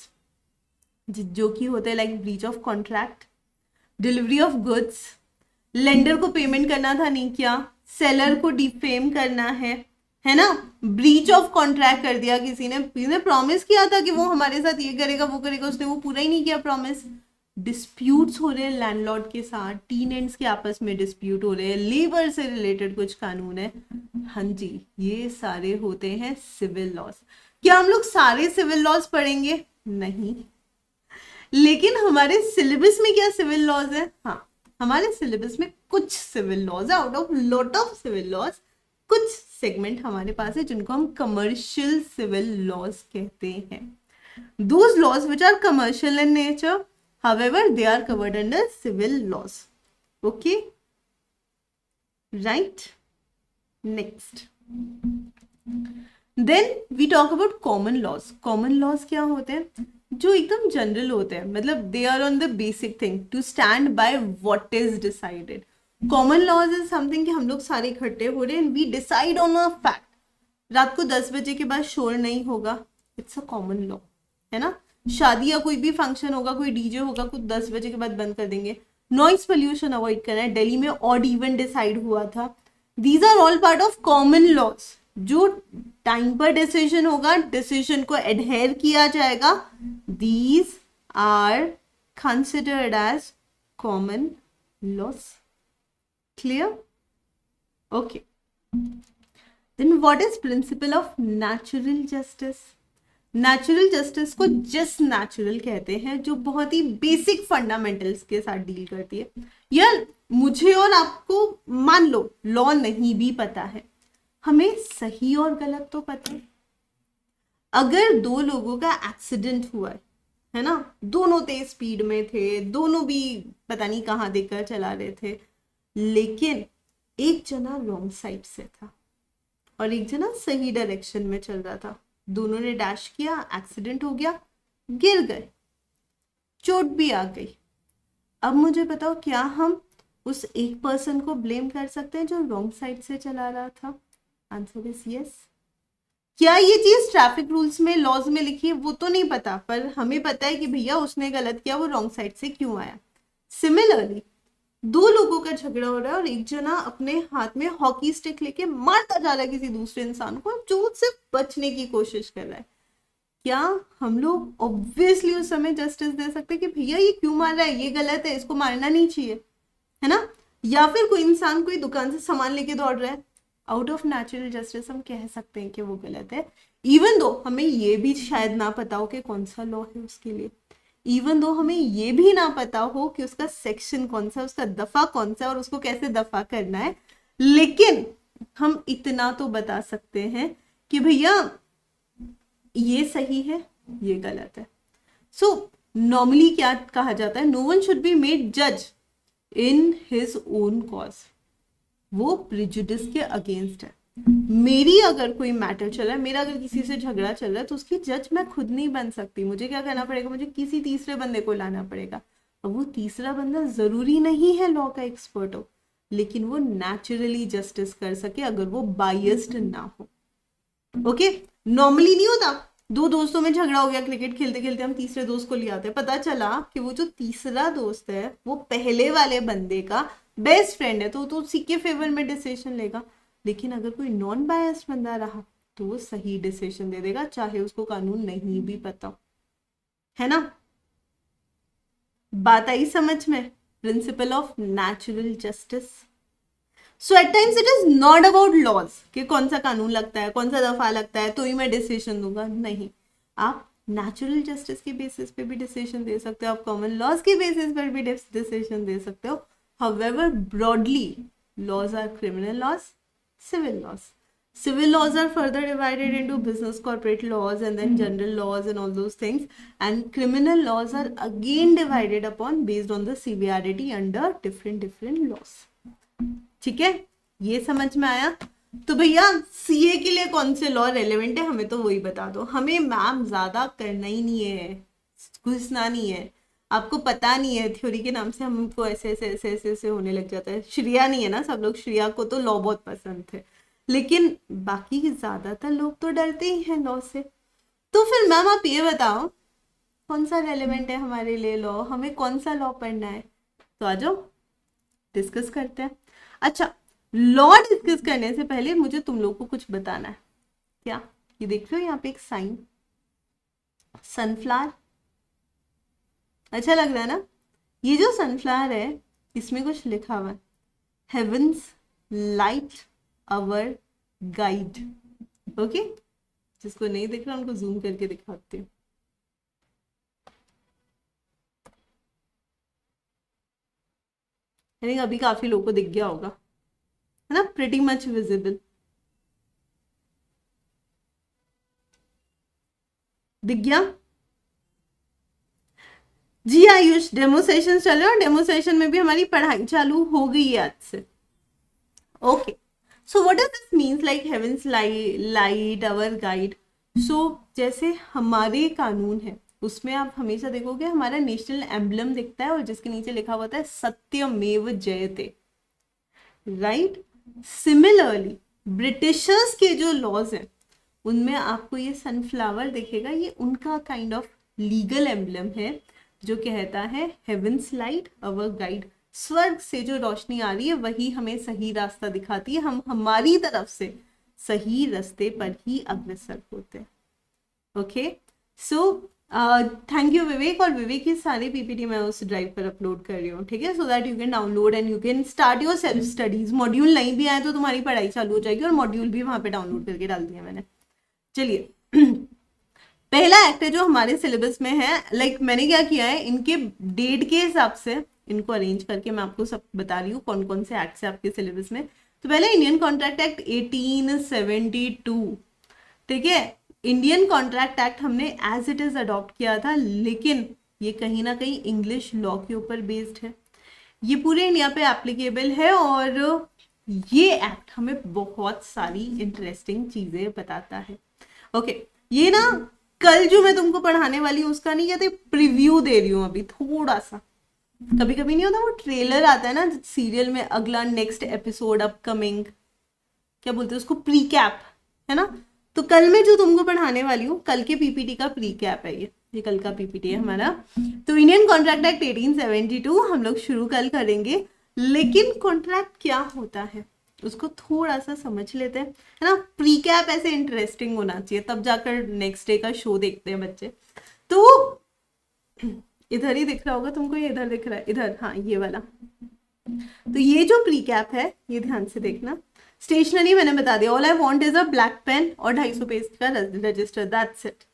जो कि होते हैं like breach of contract, delivery of goods, lender को पेमेंट करना था नहीं किया, सेलर को डिफेम करना है ना? ब्रीच ऑफ कॉन्ट्रैक्ट कर दिया किसी ने प्रॉमिस किया था कि वो हमारे साथ ये करेगा वो करेगा, उसने वो पूरा ही नहीं किया प्रॉमिस। डिस्प्यूट्स हो रहे हैं लैंडलॉर्ड के साथ, टीनेंट्स के आपस में डिस्प्यूट हो रहे हैं, लेबर से रिलेटेड कुछ कानून है, हाँ जी, ये सारे होते हैं सिविल लॉज। क्या हम लोग सारे सिविल लॉज पढ़ेंगे? नहीं, लेकिन हमारे सिलेबस में क्या सिविल लॉज है? हाँ, हमारे सिलेबस में कुछ सिविल लॉज है, out of lot of civil laws कुछ सेगमेंट हमारे पास है जिनको हम कमर्शियल सिविल लॉज कहते हैं। Those laws which are commercial in nature, however they are covered under civil laws, okay, right? Next, then we talk about common laws. common laws क्या होते हैं? जो एकदम जनरल होते हैं, मतलब they are on the basic thing to stand by what is decided. common laws is something कि हम लोग सारे इकट्ठे हो रहे हैं, we decide on a fact, रात को 10 बजे के बाद शोर नहीं होगा, इट्स अ कॉमन लॉ, है ना? शादी या कोई भी फंक्शन होगा, कोई डीजे होगा, कुछ 10 बजे के बाद बंद कर देंगे, नॉइज पोल्यूशन अवॉइड करना है, दिल्ली में ऑड इवन डिसाइड हुआ था, these are all part of common laws. जो टाइम पर डिसीजन होगा, डिसीजन को एडहेयर किया जाएगा, these are considered as common laws, clear? Okay, then what is principle of natural justice? Natural justice को just natural कहते हैं, जो बहुत ही बेसिक फंडामेंटल्स के साथ डील करती है। यार मुझे और आपको मान लो लॉ नहीं भी पता है, हमें सही और गलत तो पता है। अगर दो लोगों का एक्सीडेंट हुआ है ना, दोनों तेज स्पीड में थे, दोनों भी पता नहीं कहाँ देखकर चला रहे थे, लेकिन एक जना रॉन्ग साइड से था और एक जना सही डायरेक्शन में चल रहा था, दोनों ने डैश किया, एक्सीडेंट हो गया, गिर गए, चोट भी आ गई। अब मुझे बताओ, क्या हम उस एक पर्सन को ब्लेम कर सकते हैं जो रॉन्ग साइड से चला रहा था? Answer is yes. क्या ये चीज ट्रैफिक रूल्स में, लॉज में लिखी है वो तो नहीं पता, पर हमें पता है कि भैया उसने गलत किया, वो रॉन्ग साइड से क्यों आया। सिमिलरली दो लोगों का झगड़ा हो रहा है और एक जना अपने हाथ में हॉकी स्टिक लेके मारता जा रहा है किसी दूसरे इंसान को, जो उससे बचने की कोशिश कर रहा है। क्या हम लोग ऑब्वियसली उस समय जस्टिस दे सकते हैं कि भैया ये क्यों मार रहा है, ये गलत है, इसको मारना नहीं चाहिए, है ना? या फिर कोई इंसान कोई दुकान से सामान लेके दौड़ रहा है, आउट ऑफ नेचुरल जस्टिस हम कह सकते हैं कि वो गलत है, इवन दो हमें ये भी शायद ना पता हो कि कौन सा लॉ है उसके लिए, इवन दो हमें ये भी ना पता हो कि उसका सेक्शन कौन सा है, उसका दफा कौन सा है और उसको कैसे दफा करना है, लेकिन हम इतना तो बता सकते हैं कि भैया ये सही है, ये गलत है। सो नॉर्मली क्या कहा जाता है, no one should be made जज इन हिज ओन कॉज। वो प्रिजुडिस के अगेंस्ट है। मेरी अगर कोई मैटर चल रहा है, मेरा अगर किसी से झगड़ा चल रहा है, तो उसकी जज मैं खुद नहीं बन सकती, मुझे क्या करना पड़ेगा, मुझे किसी तीसरे बंदे को लाना पड़ेगा। अब वो तीसरा बंदा जरूरी नहीं है लॉ का एक्सपर्ट हो, लेकिन वो नेचुरली जस्टिस कर सके अगर वो बायस्ड ना हो। ओके, नॉर्मली नहीं होता, दो दोस्तों में झगड़ा हो गया क्रिकेट खेलते खेलते, हम तीसरे दोस्त को ले आते हैं, पता चला कि वो जो तीसरा दोस्त है वो पहले वाले बंदे का बेस्ट फ्रेंड है, तो उसी के फेवर में डिसीजन लेगा। लेकिन अगर कोई नॉन बायस्ड बंदा रहा तो वो सही डिसीजन दे देगा, चाहे उसको कानून नहीं भी पता, है ना? बात आई समझ में? Principle of natural justice. So at times it is not about laws कि कौन सा कानून लगता है, कौन सा दफा लगता है तो ही मैं डिसीजन दूंगा, नहीं। आप नेचुरल जस्टिस के बेसिस पे भी डिसीजन दे सकते हो, आप कॉमन लॉज के बेसिस पर भी डिसीजन दे सकते हो। However broadly laws are criminal laws, civil laws. Civil laws are further divided into business corporate laws and then general laws and all those things. And criminal laws are again divided upon based on the severity under different laws. ठीक है, ये समझ में आया? तो भैया CA के लिए कौन से लॉ रेलेवेंट है हमें तो वही बता दो। हमें मैम ज्यादा करना ही नहीं है, घुसना नहीं है। आपको पता नहीं है, थ्योरी के नाम से हमको ऐसे ऐसे ऐसे ऐसे ऐसे होने लग जाता है। श्रेया नहीं है ना सब लोग, श्रेया को तो लॉ बहुत पसंद थे, लेकिन बाकी ज्यादातर लोग तो डरते ही हैं लॉ से। तो फिर मैम आप ये बताओ कौन सा रेलेवेंट है हमारे लिए लॉ, हमें कौन सा लॉ पढ़ना है? तो आ जाओ डिस्कस करते हैं। अच्छा, लॉ डिस्कस करने से पहले मुझे तुम लोग को कुछ बताना है। क्या ये देख रहे हो यहाँ पे एक साइन सनफ्लावर, अच्छा लग रहा है ना? ये जो सनफ्लावर है इसमें कुछ लिखा हुआ है, heavens light our guide. Okay, जिसको नहीं दिख रहा उनको जूम करके दिखाते हैं। आई थिंक अभी काफी लोगों को दिख गया होगा, है ना? प्रिटी मच विजिबल दिख गया जी। आयुष, डेमो सेशन चल रहे और डेमो सेशन में भी हमारी पढ़ाई चालू हो गई है आज से। Okay, so what does this means, like heaven's light our guide. So जैसे हमारे कानून है उसमें आप हमेशा देखोगे हमारा नेशनल एम्बलम दिखता है और जिसके नीचे लिखा होता है सत्यमेव जयते, राइट? सिमिलरली ब्रिटिशर्स के जो लॉज हैं उनमें आपको ये सनफ्लावर दिखेगा, ये उनका काइंड ऑफ लीगल एम्बलम है जो कहता है हेवंस लाइट अवर गाइड। स्वर्ग से जो रोशनी आ रही है वही हमें सही रास्ता दिखाती है, हम हमारी तरफ से सही रास्ते पर ही अग्रसर होते हैं। ओके, सो थैंक यू विवेक, और विवेक की सारी पीपीटी मैं उस ड्राइव पर अपलोड कर रही हूँ, ठीक है, so that you can download and you can start your self studies. Module नहीं भी आए तो तुम्हारी पढ़ाई चालू हो जाएगी, और मॉड्यूल भी वहां पे डाउनलोड करके डाल दिया मैंने। चलिए पहला एक्ट है जो हमारे सिलेबस में है, लाइक मैंने क्या किया है, इनके डेट के हिसाब से इनको अरेंज करके मैं आपको सब बता रही हूँ कौन कौन से एक्ट है आपके सिलेबस में। तो पहले इंडियन कॉन्ट्रैक्ट एक्ट 1872, ठीक है। इंडियन कॉन्ट्रैक्ट एक्ट हमने एज इट इज अडॉप्ट किया था, लेकिन ये कहीं ना कहीं इंग्लिश लॉ के ऊपर बेस्ड है, ये पूरे इंडिया पे एप्लीकेबल है, और ये एक्ट हमें बहुत सारी इंटरेस्टिंग चीजें बताता है। ओके, ये ना कल जो मैं तुमको पढ़ाने वाली हूँ उसका नहीं कहते, प्रीव्यू दे रही हूँ अभी थोड़ा सा। कभी कभी नहीं होता वो ट्रेलर आता है ना सीरियल में, अगला नेक्स्ट एपिसोड अपकमिंग, क्या बोलते हैं उसको, प्री कैप, है ना। तो कल मैं जो तुमको पढ़ाने वाली हूँ, कल के पीपीटी का प्री कैप है ये कल का पीपीटी है हमारा। तो इंडियन कॉन्ट्रैक्ट एक्ट 1872 हम लोग शुरू कल करेंगे, लेकिन कॉन्ट्रैक्ट क्या होता है उसको थोड़ा सा समझ लेते हैं, है ना। प्री कैप ऐसे इंटरेस्टिंग होना चाहिए, तब जाकर नेक्स्ट डे का शो देखते हैं बच्चे। तो इधर ही दिख रहा होगा तुमको, ये इधर दिख रहा है, इधर, हाँ ये वाला। तो ये जो प्री कैप है ये ध्यान से देखना। स्टेशनरी मैंने बता दिया, all I want is a black pen और 250 पेज का रजिस्टर, दैट्स इट।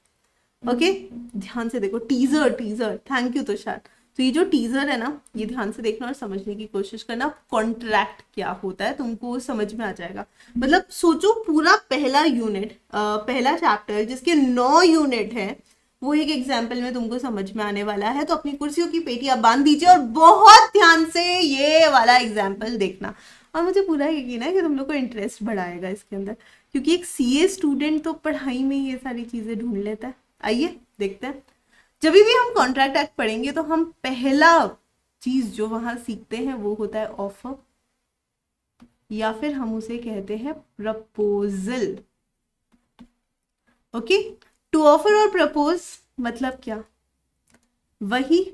ओके, ध्यान से देखो, टीजर, थैंक यू तुषार। तो ये जो टीजर है ना, ये ध्यान से देखना और समझने की कोशिश करना, कॉन्ट्रैक्ट क्या होता है तुमको समझ में आ जाएगा। मतलब सोचो पूरा पहला यूनिट, पहला चैप्टर जिसके 9 यूनिट है, वो एक एग्जाम्पल में तुमको समझ में आने वाला है। तो अपनी कुर्सियों की पेटियां बांध दीजिए और बहुत ध्यान से ये वाला एग्जाम्पल देखना, और मुझे पूरा यकीन है कि तुम लोग को इंटरेस्ट बढ़ाएगा इसके अंदर, क्योंकि एक सीए स्टूडेंट तो पढ़ाई में ये सारी चीजें ढूंढ लेता है। आइए देखते हैं, जब भी हम कॉन्ट्रैक्ट एक्ट पढ़ेंगे तो हम पहला चीज जो वहां सीखते हैं वो होता है ऑफर, या फिर हम उसे कहते हैं प्रपोजल। ओके, टू ऑफर और प्रपोज मतलब क्या, वही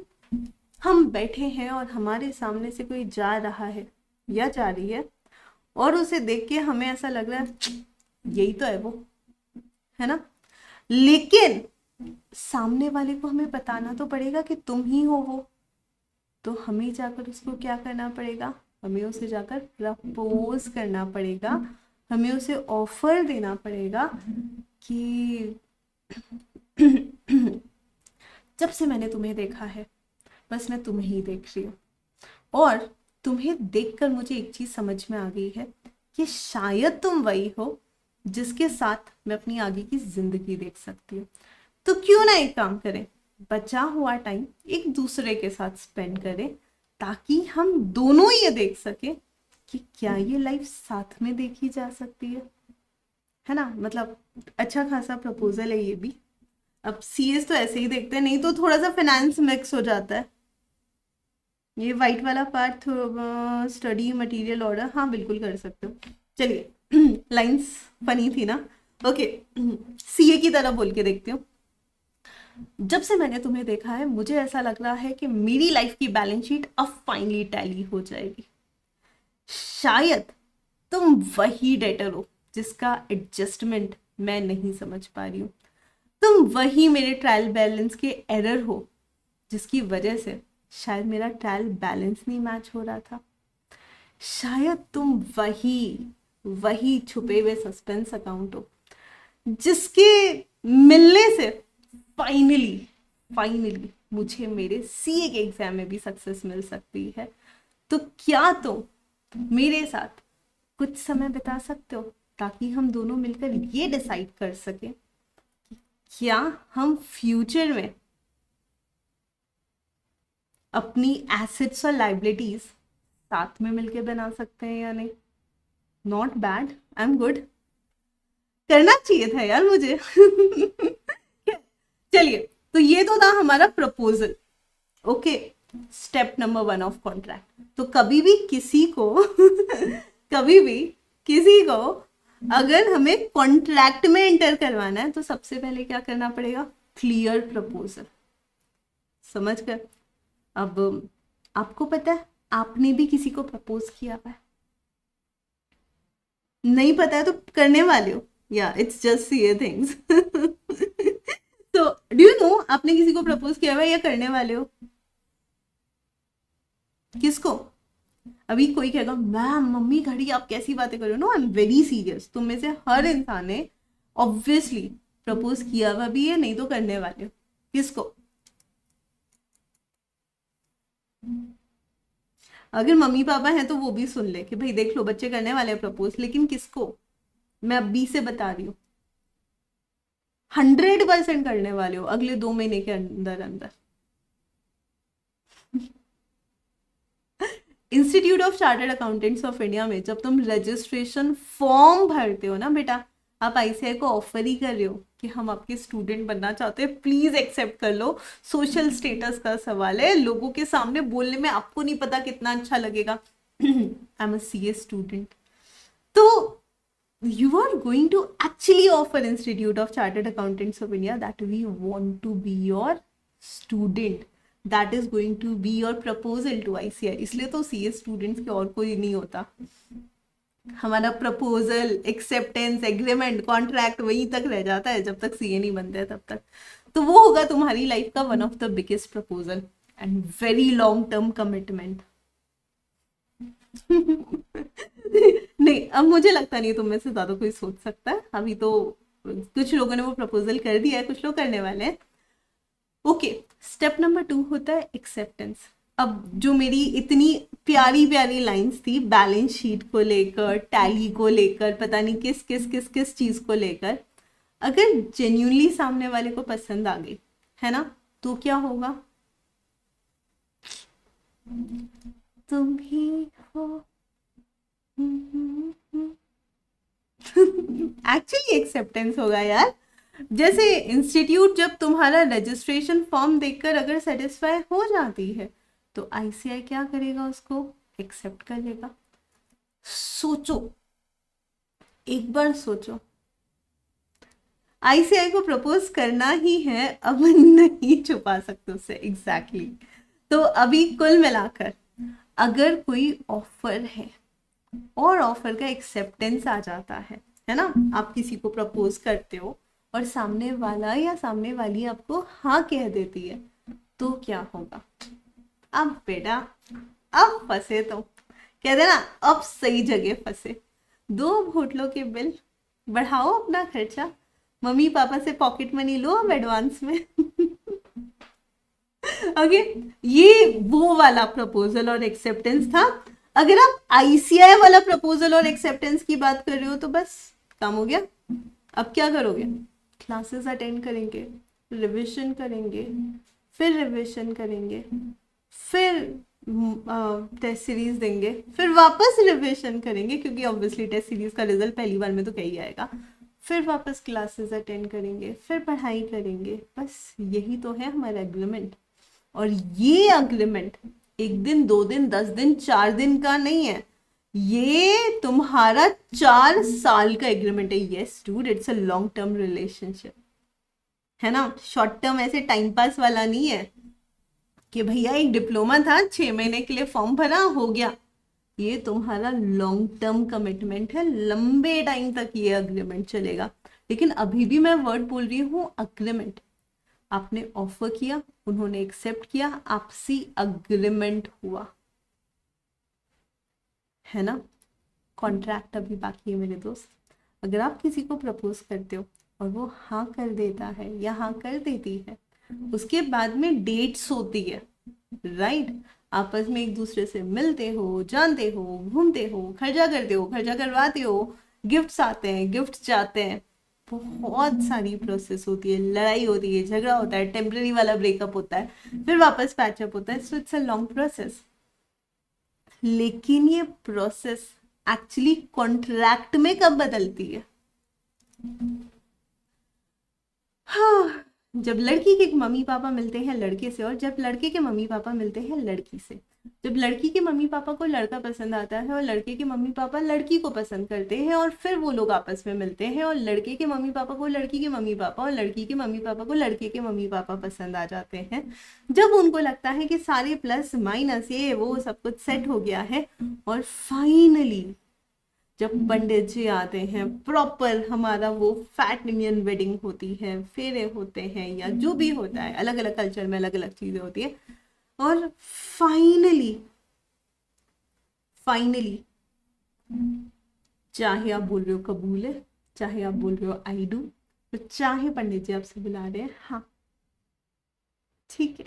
हम बैठे हैं और हमारे सामने से कोई जा रहा है या जा रही है, और उसे देख के हमें ऐसा लग रहा है यही तो है वो, है ना। लेकिन सामने वाले को हमें बताना तो पड़ेगा कि तुम ही हो वो, तो हमें जाकर उसको क्या करना पड़ेगा, हमें उसे जाकर प्रपोज करना पड़ेगा, हमें उसे ऑफर देना पड़ेगा कि जब से मैंने तुम्हें देखा है बस मैं तुम्हें ही देख रही हूँ, और तुम्हें देखकर मुझे एक चीज समझ में आ गई है कि शायद तुम वही हो जिसके साथ मैं अपनी आगे की जिंदगी देख सकती हूँ। तो क्यों ना एक काम करें, बचा हुआ टाइम एक दूसरे के साथ स्पेंड करें, ताकि हम दोनों ये देख सके कि क्या ये लाइफ साथ में देखी जा सकती है ना। मतलब अच्छा खासा प्रपोजल है ये भी। अब सीएस तो ऐसे ही देखते हैं, नहीं तो थोड़ा सा फाइनेंस मिक्स हो जाता है। ये वाइट वाला पार्ट स्टडी मटेरियल ऑर्डर, हाँ बिल्कुल कर सकते हो। चलिए लाइंस फनी थी ना। ओके, सीए की तरह बोल के देखती हूँ। जब से मैंने तुम्हें देखा है मुझे ऐसा लग रहा है कि मेरी लाइफ की बैलेंस शीट अब फाइनली टैली हो जाएगी। शायद तुम वही डेटर हो जिसका एडजस्टमेंट मैं नहीं समझ पा रही हूँ, तुम वही मेरे ट्रायल बैलेंस के एरर हो जिसकी वजह से शायद मेरा ट्रायल बैलेंस नहीं मैच हो रहा था। शायद तुम वही छुपे हुए सस्पेंस अकाउंट हो जिसके मिलने से फाइनली मुझे मेरे सीए के एग्जाम में भी सक्सेस मिल सकती है। तो क्या तुम मेरे साथ कुछ समय बिता सकते हो, ताकि हम दोनों मिलकर ये डिसाइड कर सके कि क्या हम फ्यूचर में अपनी एसेट्स और लाइबिलिटीज साथ में मिलकर बना सकते हैं या नहीं। Not bad, I am good, करना चाहिए था यार मुझे। चलिए, तो ये तो था हमारा proposal. Okay, step number 1 of contract. तो कभी भी किसी को अगर हमें कॉन्ट्रैक्ट में एंटर करवाना है तो सबसे पहले क्या करना पड़ेगा, क्लियर प्रपोजल। समझ कर। अब आपको पता है आपने भी किसी को प्रपोज किया हुआ है, नहीं पता है तो करने वाले हो, या इट्स जस्ट सीए थिंग्स। तो डू यू नो आपने किसी को प्रपोज किया हुआ है या करने वाले हो? किसको? अभी कोई कहेगा मैम मम्मी घड़ी आप कैसी बातें कर रहे हो, no I am very serious. तुम में से हर इंसान ने ऑब्वियसली प्रपोज किया हुआ भी है, नहीं तो करने वाले हो। किसको? अगर मम्मी पापा हैं तो वो भी सुन ले कि भाई देख लो बच्चे करने वाले हैं प्रपोज, लेकिन किसको? मैं अभी से बता रही हूँ 100% करने वाले हो अगले 2 महीने के अंदर अंदर। Institute of chartered accountants of India में जब तुम रजिस्ट्रेशन फॉर्म भरते हो ना बेटा, आप आईसीआई को ऑफर ही कर रहे हो कि हम आपके स्टूडेंट बनना चाहते हैं, प्लीज एक्सेप्ट कर लो। सोशल स्टेटस का सवाल है, लोगों के सामने बोलने में आपको नहीं पता कितना अच्छा लगेगा। आई एम अ सीए स्टूडेंट। तो you are going to actually offer Institute of Chartered Accountants of India that we want to be your student, that is going to be your proposal to ICI। इसलिए तो CA students के और कोई नहीं होता। हमारा proposal, acceptance, agreement, contract वहीं तक रह जाता है जब तक सीए नहीं बनते तब तक। तो वो होगा तुम्हारी लाइफ का one of the biggest proposal and very long term commitment. नहीं, अब मुझे लगता नहीं तुम में से ज्यादा कोई सोच सकता है। अभी तो कुछ लोगों ने वो प्रपोजल कर दिया है, कुछ लोग करने वाले हैं। ओके, स्टेप नंबर 2 होता है एक्सेप्टेंस। अब जो मेरी इतनी प्यारी प्यारी लाइंस थी बैलेंस शीट को लेकर, टैली को लेकर, पता नहीं किस किस किस किस चीज को लेकर, अगर जेन्यूनली सामने वाले को पसंद आ गई है ना, तो क्या होगा? तुम ही हो एक्चुअली एक्सेप्टेंस होगा यार। जैसे इंस्टीट्यूट जब तुम्हारा रजिस्ट्रेशन फॉर्म देखकर अगर सेटिस्फाई हो जाती है तो आईसीआई क्या करेगा? उसको एक्सेप्ट कर लेगा। सोचो, एक बार सोचो, आईसीआई को प्रपोज करना ही है, अब नहीं छुपा सकते उससे। एग्जैक्टली। तो अभी कुल मिलाकर अगर कोई ऑफर है और ऑफर का एक्सेप्टेंस आ जाता है ना, आप किसी को प्रपोज करते हो और सामने वाला या सामने वाली आपको हाँ कह देती है, तो क्या होगा? अब बेटा अब फंसे, तो कहते ना अब सही जगह फंसे। 2 होटलों के बिल, बढ़ाओ अपना खर्चा, मम्मी पापा से पॉकेट मनी लो अब एडवांस में। ओके, ये वो वाला प्रपोजल और एक्सेप्टेंस था। अगर आप आईसीआई वाला प्रपोजल और एक्सेप्टेंस की बात कर रहे हो तो बस काम हो गया। अब क्या करोगे? क्लासेस अटेंड करेंगे, रिवीजन करेंगे, फिर रिवीजन करेंगे, फिर टेस्ट सीरीज देंगे, फिर वापस रिवीजन करेंगे क्योंकि ऑब्वियसली टेस्ट सीरीज का रिजल्ट पहली बार में तो कहीं आएगा, फिर वापस क्लासेस अटेंड करेंगे, फिर पढ़ाई करेंगे। बस यही तो है हमारा एग्रीमेंट। और ये एग्रीमेंट 1 दिन, 2 दिन, 10 दिन, 4 दिन का नहीं है, ये तुम्हारा 4 साल का एग्रीमेंट है। Yes dude, it's a long term relationship, है ना। शॉर्ट टर्म ऐसे टाइम पास वाला नहीं है कि भैया एक डिप्लोमा था 6 महीने के लिए फॉर्म भरा हो गया। ये तुम्हारा लॉन्ग टर्म कमिटमेंट है, लंबे टाइम तक ये अग्रीमेंट चलेगा। लेकिन अभी भी मैं वर्ड बोल रही हूँ अग्रीमेंट। आपने ऑफर किया, उन्होंने एक्सेप्ट किया, आपसी अग्रीमेंट हुआ, है ना। कॉन्ट्रैक्ट अभी बाकी है मेरे दोस्त। अगर आप किसी को प्रपोज करते हो और वो हाँ कर देता है या हाँ कर देती है, उसके बाद में डेट्स होती है, राइट। आपस में एक दूसरे से मिलते हो, जानते हो, घूमते हो, खर्चा करते हो, खर्चा करवाते हो, गिफ्ट्स आते हैं, गिफ्ट जाते हैं, बहुत सारी प्रोसेस होती है, लड़ाई होती है, झगड़ा होता है, टेम्पररी वाला ब्रेकअप होता है, फिर वापस पैचअप होता है। So it's a long process. लेकिन ये प्रोसेस एक्चुअली कॉन्ट्रैक्ट में कब बदलती है? हाँ, जब लड़की के मम्मी पापा मिलते हैं लड़के से, और जब लड़के के मम्मी पापा मिलते हैं लड़की से। जब लड़की के मम्मी पापा को लड़का पसंद आता है और लड़के के मम्मी पापा लड़की को पसंद करते हैं, और फिर वो लोग आपस में मिलते हैं और लड़के के मम्मी पापा को लड़की के मम्मी पापा और लड़की के मम्मी पापा को लड़के के मम्मी पापा पसंद आ जाते हैं। जब उनको लगता है कि सारे प्लस माइनस ये वो सब कुछ सेट हो गया है, और फाइनली जब पंडित जी आते हैं, प्रॉपर हमारा वो फैट इंडियन वेडिंग होती है, फेरे होते हैं या जो भी होता है, अलग अलग कल्चर में अलग अलग चीजें होती है, और फाइनली फाइनली चाहे आप बोल रहे हो कबूल है, चाहे आप बोल रहे हो आई डू, तो चाहे पंडित जी आपसे बुला रहे हैं, हाँ ठीक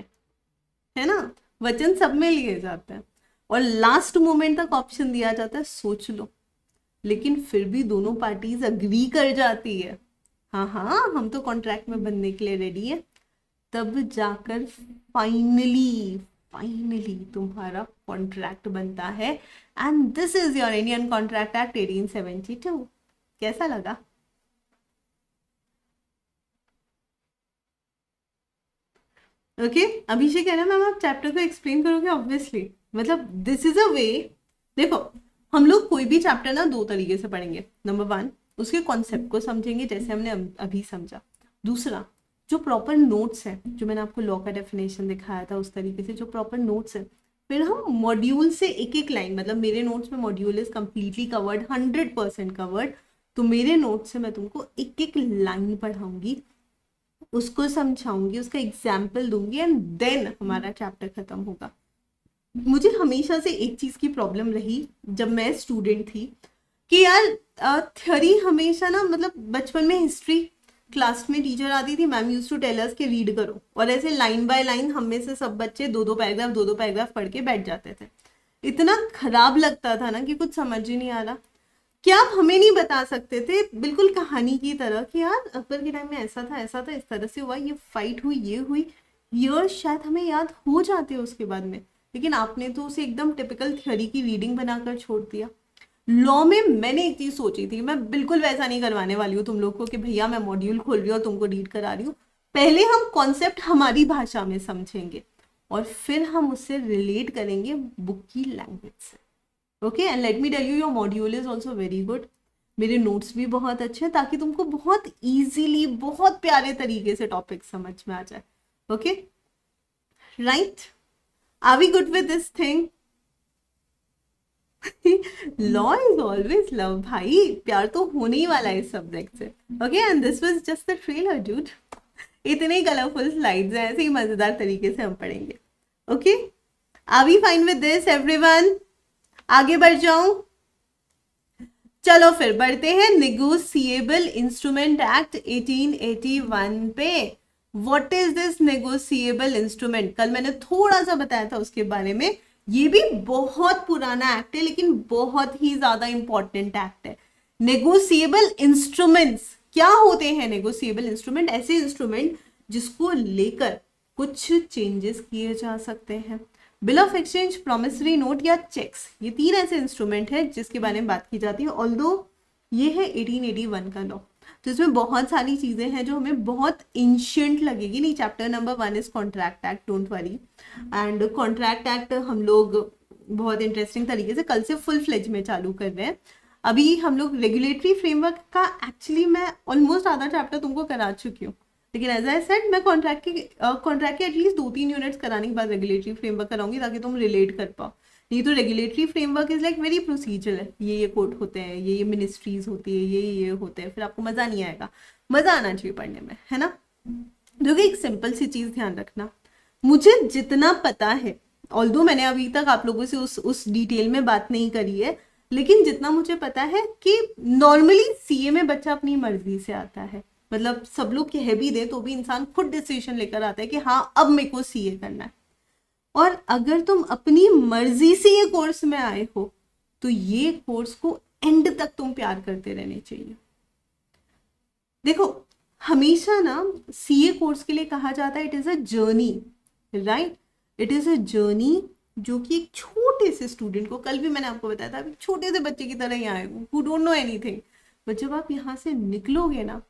है ना, वचन सब में लिए जाते हैं और लास्ट मोमेंट तक ऑप्शन दिया जाता है सोच लो, लेकिन फिर भी दोनों पार्टीज अग्री कर जाती है, हाँ हाँ हम तो कॉन्ट्रैक्ट में बनने के लिए रेडी है, तब जाकर फाइनली फाइनली तुम्हारा कॉन्ट्रैक्ट बनता है, and this is your Indian contract act 1872। कैसा लगा? ओके अभिषेक है ना मैम, आप चैप्टर को एक्सप्लेन करोगे? ऑब्वियसली, मतलब दिस इज अ वे। देखो हम लोग कोई भी चैप्टर ना दो तरीके से पढ़ेंगे। नंबर वन, उसके कॉन्सेप्ट को समझेंगे जैसे हमने अभी समझा। दूसरा, जो प्रॉपर नोट्स है, जो मैंने आपको लॉ का डेफिनेशन दिखाया था उस तरीके से जो प्रॉपर नोट्स है, फिर हम मॉड्यूल से एक एक लाइन, मतलब मेरे नोट्स में module is completely covered, 100% covered, तो मेरे नोट्स से मैं तुमको एक एक लाइन पढ़ाऊंगी, उसको समझाऊंगी, उसका एग्जाम्पल दूंगी, एंड देन हमारा चैप्टर खत्म होगा। मुझे हमेशा से एक चीज की प्रॉब्लम रही जब मैं स्टूडेंट थी कि यार थ्योरी हमेशा ना, मतलब बचपन में हिस्ट्री क्लास में टीचर आती थी, ma'am use to tell us कि रीड करो, और ऐसे लाइन बाय लाइन हम में से सब बच्चे दो दो पैराग्राफ पढ़ के बैठ जाते थे। इतना खराब लगता था ना कि कुछ समझ ही नहीं आ रहा। क्या आप हमें नहीं बता सकते थे बिल्कुल कहानी की तरह कि यार अकबर के टाइम में ऐसा था, ऐसा था, इस तरह से हुआ, ये फाइट हुई, ये हुई, ये शायद हमें याद हो जाते हैं उसके बाद में, लेकिन आपने तो उसे एकदम टिपिकल थ्योरी की रीडिंग बनाकर छोड़ दिया। लॉ में मैंने एक चीज सोची थी, मैं बिल्कुल वैसा नहीं करवाने वाली हूँ तुम लोग को कि भैया मैं मॉड्यूल खोल रही हूँ और तुमको रीड करा रही हूँ। पहले हम कॉन्सेप्ट हमारी भाषा में समझेंगे और फिर हम उससे रिलेट करेंगे बुक की लैंग्वेज से। Okay, and let me tell you, your module is also very good. मेरे नोट्स भी बहुत अच्छे हैं ताकि तुमको बहुत इजीली, बहुत प्यारे तरीके से टॉपिक समझ में आ जाए। Okay right, are we good with this thing? Law is always love भाई, प्यार तो होने ही वाला है इस सब्जेक्ट से। Okay, and this was just the trailer dude. इतने कलरफुल स्लाइड्स हैं, ऐसे ही मजेदार तरीके से हम पढ़ेंगे। Okay, are we fine with this everyone? आगे बढ़ जाऊं? चलो फिर बढ़ते हैं नेगोशिएबल इंस्ट्रूमेंट एक्ट 1881 पे। What is this negotiable instrument? कल मैंने थोड़ा सा बताया था उसके बारे में। ये भी बहुत पुराना एक्ट है लेकिन बहुत ही ज्यादा इंपॉर्टेंट एक्ट है। नेगोशिएबल इंस्ट्रूमेंट्स क्या होते हैं? नेगोशिएबल इंस्ट्रूमेंट ऐसे इंस्ट्रूमेंट जिसको लेकर कुछ चेंजेस किए जा सकते हैं। Bill of exchange, promissory note या चेक्स, ये तीन ऐसे इंस्ट्रूमेंट है जिसके बारे में बात की जाती है। ऑल्दो ये है 1881 का लॉ, तो इसमें बहुत सारी चीजें हैं जो हमें बहुत एंशियंट लगेगी। नहीं, chapter number 1 is contract act, don't worry. And contract act हम लोग बहुत इंटरेस्टिंग तरीके से कल से फुल फ्लेज में चालू कर रहे हैं। अभी हम लोग रेगुलेटरी फ्रेमवर्क का एक्चुअली मैं ऑलमोस्ट आधा चैप्टर तुमको करा चुकी हूँ, लेकिन एज आई सेड मैं कॉन्ट्रैक्ट के एटलीस्ट 2-3 यूनिट्स कराने के बाद रेगुलेटरी फ्रेमवर्क कराऊंगी ताकि तुम रिलेट कर पाओ। नहीं तो regulatory framework is like very procedure है, ये कोर्ट होते हैं, ये मिनिस्ट्रीज होती है, ये होते हैं, फिर आपको मजा नहीं आएगा। मजा आना चाहिए पढ़ने में, है ना? देखो एक सिंपल सी चीज ध्यान रखना, मुझे जितना पता है, ऑल्दो मैंने अभी तक आप लोगों से उस डिटेल में बात नहीं करी है, लेकिन जितना मुझे पता है कि नॉर्मली सीए में बच्चा अपनी मर्जी से आता है। मतलब सब लोग कह भी दे तो भी इंसान खुद डिसीजन लेकर आता है कि हाँ अब मेरे को सीए करना है। और अगर तुम अपनी मर्जी से ये कोर्स में आए हो तो ये कोर्स को एंड तक तुम प्यार करते रहने चाहिए। देखो हमेशा ना सीए कोर्स के लिए कहा जाता है it is a journey, right? It is a journey जो कि एक छोटे से स्टूडेंट को, कल भी मैंने आपको बताया था, छोटे से बच्चे की तरह ही आए who don't know anything, but जब आप यहाँ से निकलोगे ना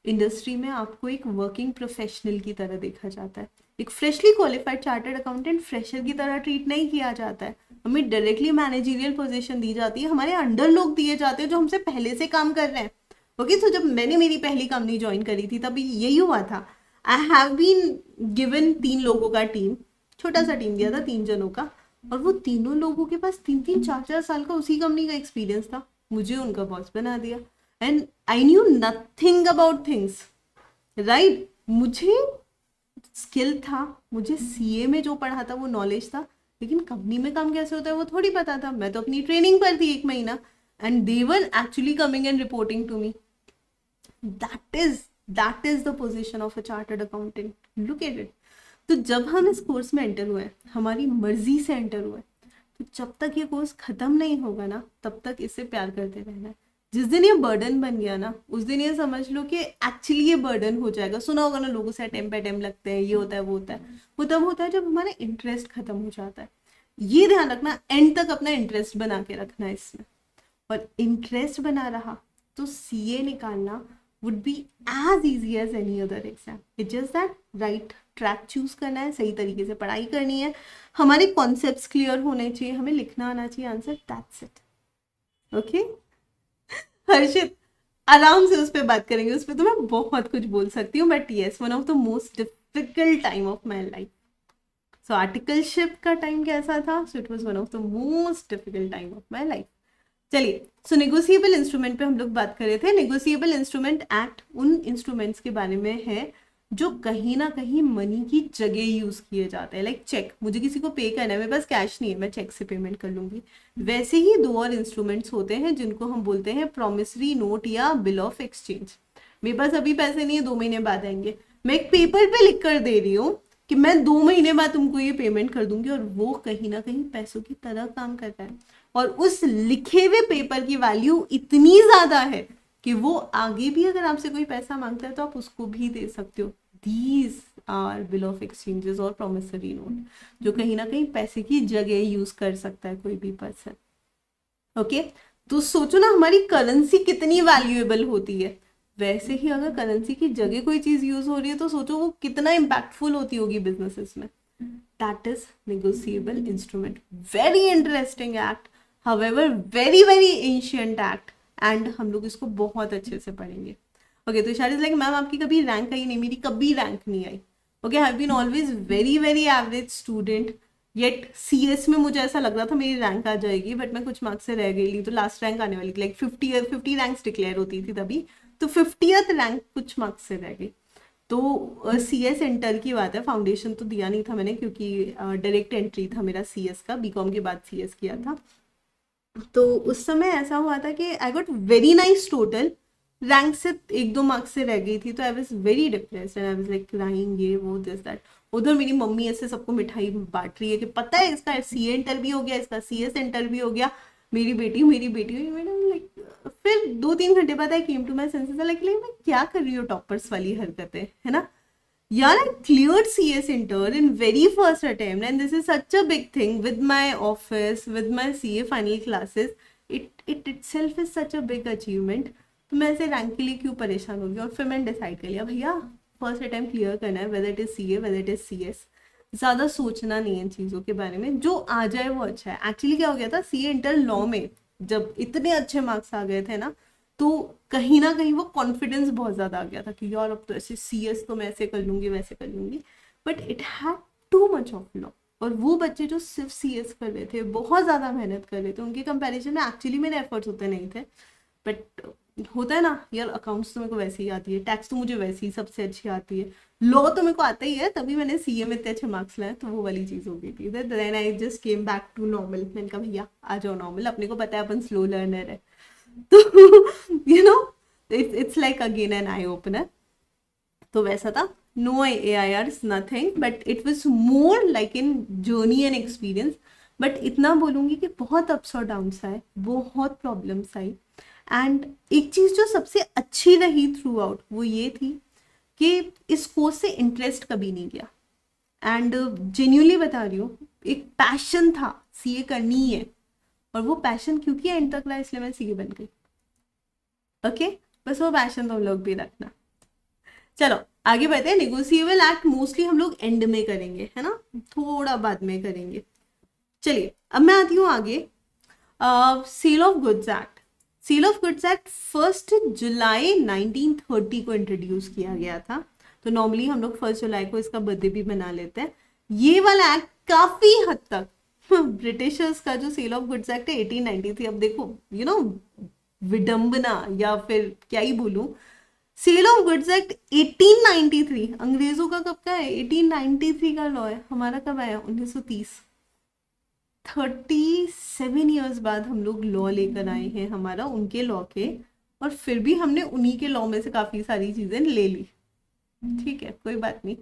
इंडस्ट्री में, आपको एक वर्किंग प्रोफेशनल की तरह देखा जाता है। एक freshly qualified chartered accountant fresher की तरह ट्रीट नहीं किया जाता है। हमें डायरेक्टली मैनेजरियल पोजीशन दी जाती है, हमारे अंडर लोग दिए जाते हैं जो हमसे पहले से काम कर रहे हैं। ओके, तो जब मैंने मेरी पहली कंपनी ज्वाइन करी थी तभी यही हुआ था। आई हैव बीन गिवन 3 लोगों का टीम, छोटा सा टीम दिया था 3 जनों का, और वो तीनों लोगों के पास 3-3 4-4 साल का उसी कंपनी का एक्सपीरियंस था। मुझे उनका बॉस बना दिया and I knew nothing about things, right. मुझे स्किल था, मुझे सीए में जो पढ़ा था वो नॉलेज था, लेकिन कंपनी में काम कैसे होता है वो थोड़ी पता था। मैं तो अपनी ट्रेनिंग पर थी 1 महीना and they were actually coming and reporting to me. That is the position of a chartered accountant, look at it. तो जब हम इस कोर्स में एंटर हुए, हमारी मर्जी से एंटर हुए, तो जब तक ये कोर्स खत्म नहीं होगा ना, तब तक इससे प्यार करते रहना है। जिस दिन ये बर्डन बन गया ना, उस दिन ये समझ लो कि एक्चुअली ये बर्डन हो जाएगा। सुना होगा ना लोगों से अटेम्प्ट पे अटेम्प्ट लगते हैं, ये होता है वो होता है। वो तब होता है जब हमारा इंटरेस्ट खत्म हो जाता है। ये ध्यान रखना, एंड तक अपना इंटरेस्ट बना के रखना है इसमें। और इंटरेस्ट बना रहा तो सीए निकालना would be as easy as any other exam. It's just that right track choose करना है, सही तरीके से पढ़ाई करनी है, हमारे कॉन्सेप्ट्स क्लियर होने चाहिए, हमें लिखना आना चाहिए आंसर, दैट्स इट। ओके हर्षित, आराम से उस पर बात करेंगे, उस पर तो मैं बहुत कुछ बोल सकती हूँ, but yes one of the most difficult time of my life. So articleship का टाइम कैसा था? So it was one of the most difficult time of my life. चलिए, सो नेगोशिएबल इंस्ट्रूमेंट पे हम लोग बात कर रहे थे। नेगोशिएबल इंस्ट्रूमेंट एक्ट उन इंस्ट्रूमेंट्स के बारे में है जो कहीं ना कहीं मनी की जगह यूज किए जाते हैं। लाइक चेक, मुझे किसी को पे करना है, मेरे पास कैश नहीं है, मैं चेक से पेमेंट कर लूंगी। वैसे ही 2 और इंस्ट्रूमेंट्स होते हैं जिनको हम बोलते हैं प्रोमिसरी नोट या बिल ऑफ एक्सचेंज। मेरे पास अभी पैसे नहीं है, 2 महीने बाद आएंगे, मैं एक पेपर पे लिख कर दे रही हूँ कि मैं 2 महीने बाद तुमको ये पेमेंट कर दूंगी, और वो कहीं ना कहीं पैसों की तरह काम करता है। और उस लिखे हुए पेपर की वैल्यू इतनी ज्यादा है कि वो आगे भी अगर आपसे कोई पैसा मांगता है तो आप उसको भी दे सकते हो। These are bill of exchanges और प्रोमिसरी नोट, जो कहीं ना कहीं पैसे की जगह यूज कर सकता है कोई भी पर्सन। ओके, तो सोचो ना हमारी करेंसी कितनी वैल्यूएबल होती है। वैसे ही अगर करेंसी की जगह कोई चीज यूज हो रही है तो सोचो वो कितना इम्पैक्टफुल होती होगी बिजनेसेस में। That is negotiable instrument, very interesting act, however very very ancient act, and हम लोग इसको बहुत अच्छे से पढ़ेंगे। ओके, तो शायद लाइक मैम आपकी कभी रैंक आई नहीं, मेरी कभी रैंक नहीं आई। Okay, I have been always very very average student, yet CS में मुझे ऐसा लग रहा था मेरी रैंक आ जाएगी, बट मैं कुछ मार्क्स से रह गई, तो लास्ट रैंक आने वाली थी, लाइक 50 रैंक्स डिक्लेयर होती थी तभी, तो 50th रैंक कुछ मार्क्स से रह गई। तो सीएस इंटर की बात है, फाउंडेशन तो दिया नहीं था मैंने क्योंकि डायरेक्ट एंट्री था मेरा सीएस का, बीकॉम के बाद सीएस किया था। तो उस समय ऐसा हुआ था कि I got very nice total, rank से 1-2 मार्क्स से रह गई थी, तो I was very depressed and I was like crying, ये वो दिस दैट। उधर मेरी मम्मी ऐसे सबको मिठाई बांट रही है कि पता है इसका सीए इंटर भी हो गया, इसका सीएस इंटर भी हो गया, मेरी बेटी हुई। मैंने लाइक फिर 2-3 घंटे बाद I came to my senses, like मैं क्या कर रही हूँ टॉपर्स वाली हरकतें, है ना यार। I cleared CS inter in very first attempt, and this is such a big thing with my office, with my CA final classes. It itself is such a big achievement. तो मैं ऐसे rank के लिए क्यों परेशान होगी। और फिर मैंने डिसाइड कर लिया भैया फर्स्ट अटेम्प्ट क्लियर करना है, whether it is CA whether it is CS। ज़्यादा सोचना नहीं है इन चीज़ों के बारे में, जो आ जाए वो अच्छा है। एक्चुअली क्या हो गया था, CA इंटर लॉ में जब इतने अच्छे मार्क्स आ गए थे ना, तो कहीं ना कहीं वो कॉन्फिडेंस बहुत ज़्यादा आ गया था कि यार अब तो ऐसे CS तो मैं ऐसे कर लूँगी वैसे कर लूँगी, but it had to much of law. और वो बच्चे जो सिर्फ CS कर रहे थे, बहुत ज़्यादा मेहनत कर रहे थे, उनके कंपैरिजन में एक्चुअली मेरे एफर्ट्स होते नहीं थे। बट होता है ना यार, अकाउंट्स तो मेरे को वैसे ही आती है, टैक्स तो मुझे वैसे ही सबसे अच्छी आती है, लॉ तो मेरे को आता ही है, तभी मैंने CA में इतने अच्छे मार्क्स लाए, तो वो वाली चीज़ हो गई थी। Then I just came back to normal. मैंने कहा भैया आ जाओ नॉर्मल, अपने को पता है अपन स्लो लर्नर है, तो you know it's like again an eye opener. तो वैसा था, no AIRs nothing, but it was more like in journey and experience. But इतना बोलूँगी कि बहुत अप्स और डाउन्स आए, बहुत प्रॉब्लम्स आई, एंड एक चीज़ जो सबसे अच्छी रही थ्रू आउट वो ये थी कि इस कोर्स से इंटरेस्ट कभी नहीं गया। एंड जेन्युइनली बता रही हूँ, एक पैशन था, CA करनी है, और वो पैशन क्योंकि एंड तक रहा इसलिए मैं CA बन गई। ओके, बस वो पैशन तुम लोग भी रखना। चलो आगे बढ़ते हैं। नेगोशिएबल एक्ट मोस्टली हम लोग एंड में करेंगे, है ना, थोड़ा बाद में करेंगे। चलिए अब मैं आती हूँ आगे। Sale of goods act. Sale of goods act 1 जुलाई 1930 को इंट्रोड्यूस किया गया था। तो नॉर्मली हम लोग 1 जुलाई को इसका बर्थडे भी मना लेते हैं। ये वाला एक्ट काफी हद तक ब्रिटिशर्स का जो सेल ऑफ गुड्स एक्ट है 1893। अब देखो यू नो विडंबना या फिर क्या ही बोलूं, सेल ऑफ गुड्स एक्ट 1893 अंग्रेजों का कब का है, 1893 का लॉ है, हमारा कब आया 1930। 37 ईयर्स बाद हम लोग लॉ लेकर आए हैं हमारा, उनके लॉ के, और फिर भी हमने उन्हीं के लॉ में से काफी सारी चीजें ले ली। ठीक है, कोई बात नहीं।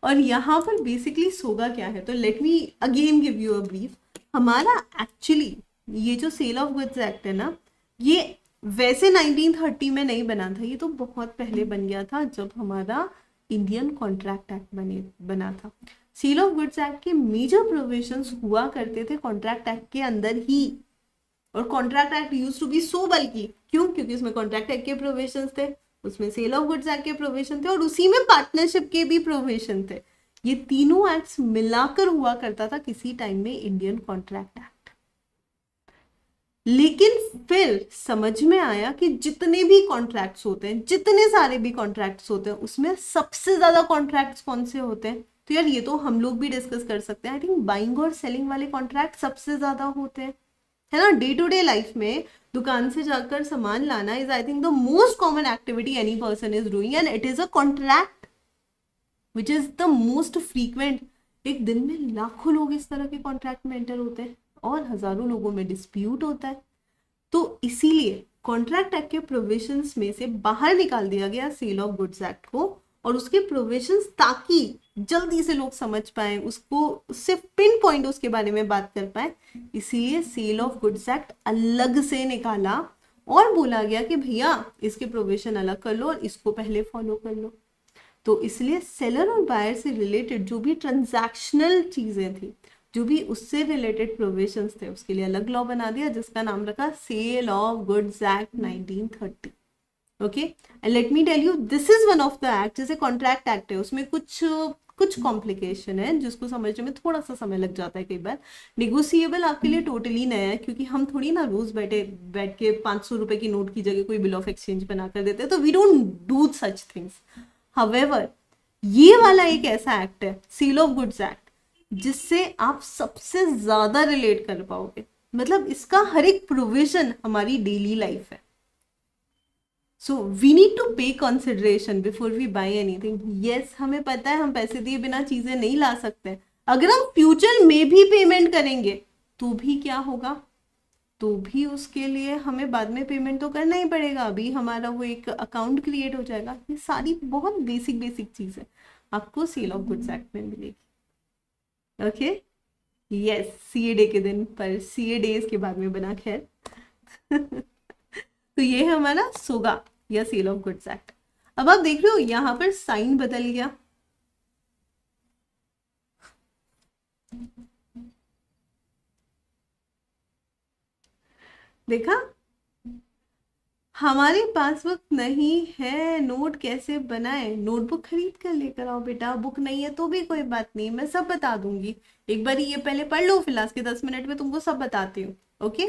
और यहाँ पर बेसिकली सोगा क्या है, तो let me again give you a brief. हमारा एक्चुअली ये जो सेल ऑफ गुड्स एक्ट है ना, ये वैसे 1930 में नहीं बना था, ये तो बहुत पहले बन गया था जब हमारा इंडियन कॉन्ट्रैक्ट एक्ट बना था। सेल ऑफ गुड्स एक्ट के मेजर प्रोविजंस हुआ करते थे कॉन्ट्रैक्ट एक्ट के अंदर ही, और contract act used to be so बल्कि, क्यों, क्योंकि उसमें कॉन्ट्रैक्ट एक्ट के प्रोविजंस थे, उसमें सेल ऑफ गुड्स एक्ट के प्रोविजन थे, और उसी में पार्टनरशिप के भी प्रोविजन थे। ये तीनों एक्ट्स मिलाकर हुआ करता था किसी टाइम में इंडियन कॉन्ट्रैक्ट एक्ट। लेकिन फिर समझ में आया कि जितने भी कॉन्ट्रैक्ट्स होते हैं, जितने सारे भी कॉन्ट्रैक्ट्स होते हैं, उसमें सबसे ज्यादा कॉन्ट्रैक्ट्स कौन से होते हैं, तो यार ये तो हम लोग भी डिस्कस कर सकते हैं। आई थिंक बाइंग और सेलिंग वाले कॉन्ट्रैक्ट सबसे ज्यादा होते हैं, है ना। डे टू डे लाइफ में दुकान से जाकर सामान लाना is I think the most common activity any person is doing, and it is a contract which is the most frequent. एक दिन में लाखों लोग इस तरह के कॉन्ट्रैक्ट में एंटर होते हैं और हजारों लोगों में डिस्प्यूट होता है। तो इसीलिए कॉन्ट्रैक्ट एक्ट के प्रोविजंस में से बाहर निकाल दिया गया सेल ऑफ गुड्स एक्ट को और उसके प्रोविजंस, ताकि जल्दी से लोग समझ पाए उसको, सिर्फ पिन पॉइंट उसके बारे में बात कर पाए। इसीलिए सेल ऑफ गुड्स एक्ट अलग से निकाला और बोला गया कि भैया इसके प्रोविजन अलग कर लो और इसको पहले फॉलो कर लो। तो इसलिए सेलर और बायर से रिलेटेड जो भी ट्रांजैक्शनल चीजें थी, जो भी उससे रिलेटेड प्रोविजंस थे, उसके लिए अलग लॉ बना दिया जिसका नाम रखा sale of goods act 1930। Okay, and let me tell you, this is one of the act, जैसे कॉन्ट्रैक्ट एक्ट है उसमें कुछ कॉम्प्लिकेशन है जिसको समझने में थोड़ा सा समय लग जाता है कई बार। नेगोशिएबल आपके लिए टोटली नया है, क्योंकि हम थोड़ी ना रोज बैठ के 500 रुपए की नोट की जगह कोई बिल ऑफ एक्सचेंज बना कर देते हैं, तो we don't do such things. However ये वाला एक ऐसा एक्ट है, सेल ऑफ गुड्स एक्ट, जिससे आप सबसे ज्यादा रिलेट कर पाओगे। मतलब इसका हर एक प्रोविजन हमारी डेली लाइफ है। So we need to pay consideration before we buy anything. Yes, हमें पता है हम पैसे दिए बिना चीजें नहीं ला सकते। अगर हम फ्यूचर में भी पेमेंट करेंगे तो भी क्या होगा, तो भी उसके लिए हमें बाद में पेमेंट तो करना ही पड़ेगा। अभी हमारा वो एक अकाउंट क्रिएट हो जाएगा। ये सारी बहुत बेसिक चीजें आपको सेल ऑफ गुड्स एक्ट में मिलेगी। ओके, यस, सीए डे के दिन, पर सीए डे इसके बाद में बना, खैर। तो ये है हमारा सोगा या सेल ऑफ गुड्स एक्ट। अब आप देख रहे हो यहां पर साइन बदल गया। देखा, हमारे पास वक्त नहीं है, नोट कैसे बनाए, नोटबुक खरीद कर लेकर आओ बेटा। बुक नहीं है तो भी कोई बात नहीं, मैं सब बता दूंगी। एक बार ये पहले पढ़ लो, फिर लास्ट के 10 मिनट में तुमको सब बताती हूँ। ओके,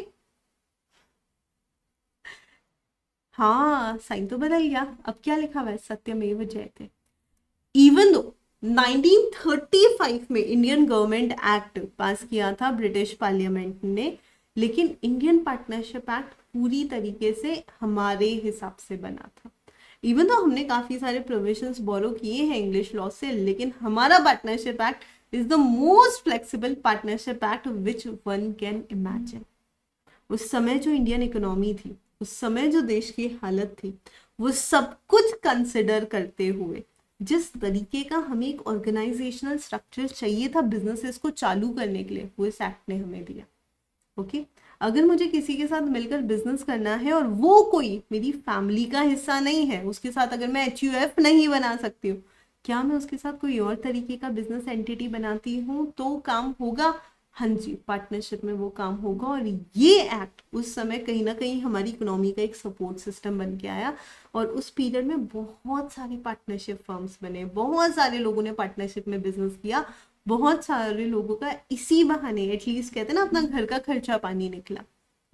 हाँ, साइन तो बदल गया। अब क्या लिखा हुआ है, सत्यमेव जयते। इवन दो 1935 में इंडियन गवर्नमेंट एक्ट पास किया था ब्रिटिश पार्लियामेंट ने, लेकिन इंडियन पार्टनरशिप एक्ट पूरी तरीके से हमारे हिसाब से बना था। इवन तो हमने काफी सारे प्रोविजंस बोरो किए हैं इंग्लिश लॉ से, लेकिन हमारा partnership act is the most flexible partnership act which one can imagine. उस समय जो इंडियन इकोनॉमी थी, उस समय जो देश की हालत थी, वो सब कुछ कंसिडर करते हुए जिस तरीके का हमें एक ऑर्गेनाइजेशनल स्ट्रक्चर चाहिए था बिजनेसेस को चालू करने के लिए, वो इस एक्ट ने हमें दिया। ओके, अगर मुझे किसी के साथ मिलकर बिजनेस करना है और वो कोई मेरी फैमिली का हिस्सा नहीं है, उसके साथ अगर मैं HUF नहीं बना सकती हूँ, क्या मैं उसके साथ कोई और तरीके का बिजनेस एंटिटी बनाती हूँ तो काम होगा? हाँ जी, पार्टनरशिप में वो काम होगा। और ये एक्ट उस समय कहीं ना कहीं हमारी इकोनॉमी का एक सपोर्ट सिस्टम बन के आया, और उस पीरियड में बहुत सारी पार्टनरशिप फर्म्स बने, बहुत सारे लोगों ने पार्टनरशिप में बिजनेस किया, बहुत सारे लोगों का इसी बहाने एटलीस्ट कहते हैं ना अपना घर का खर्चा पानी निकला।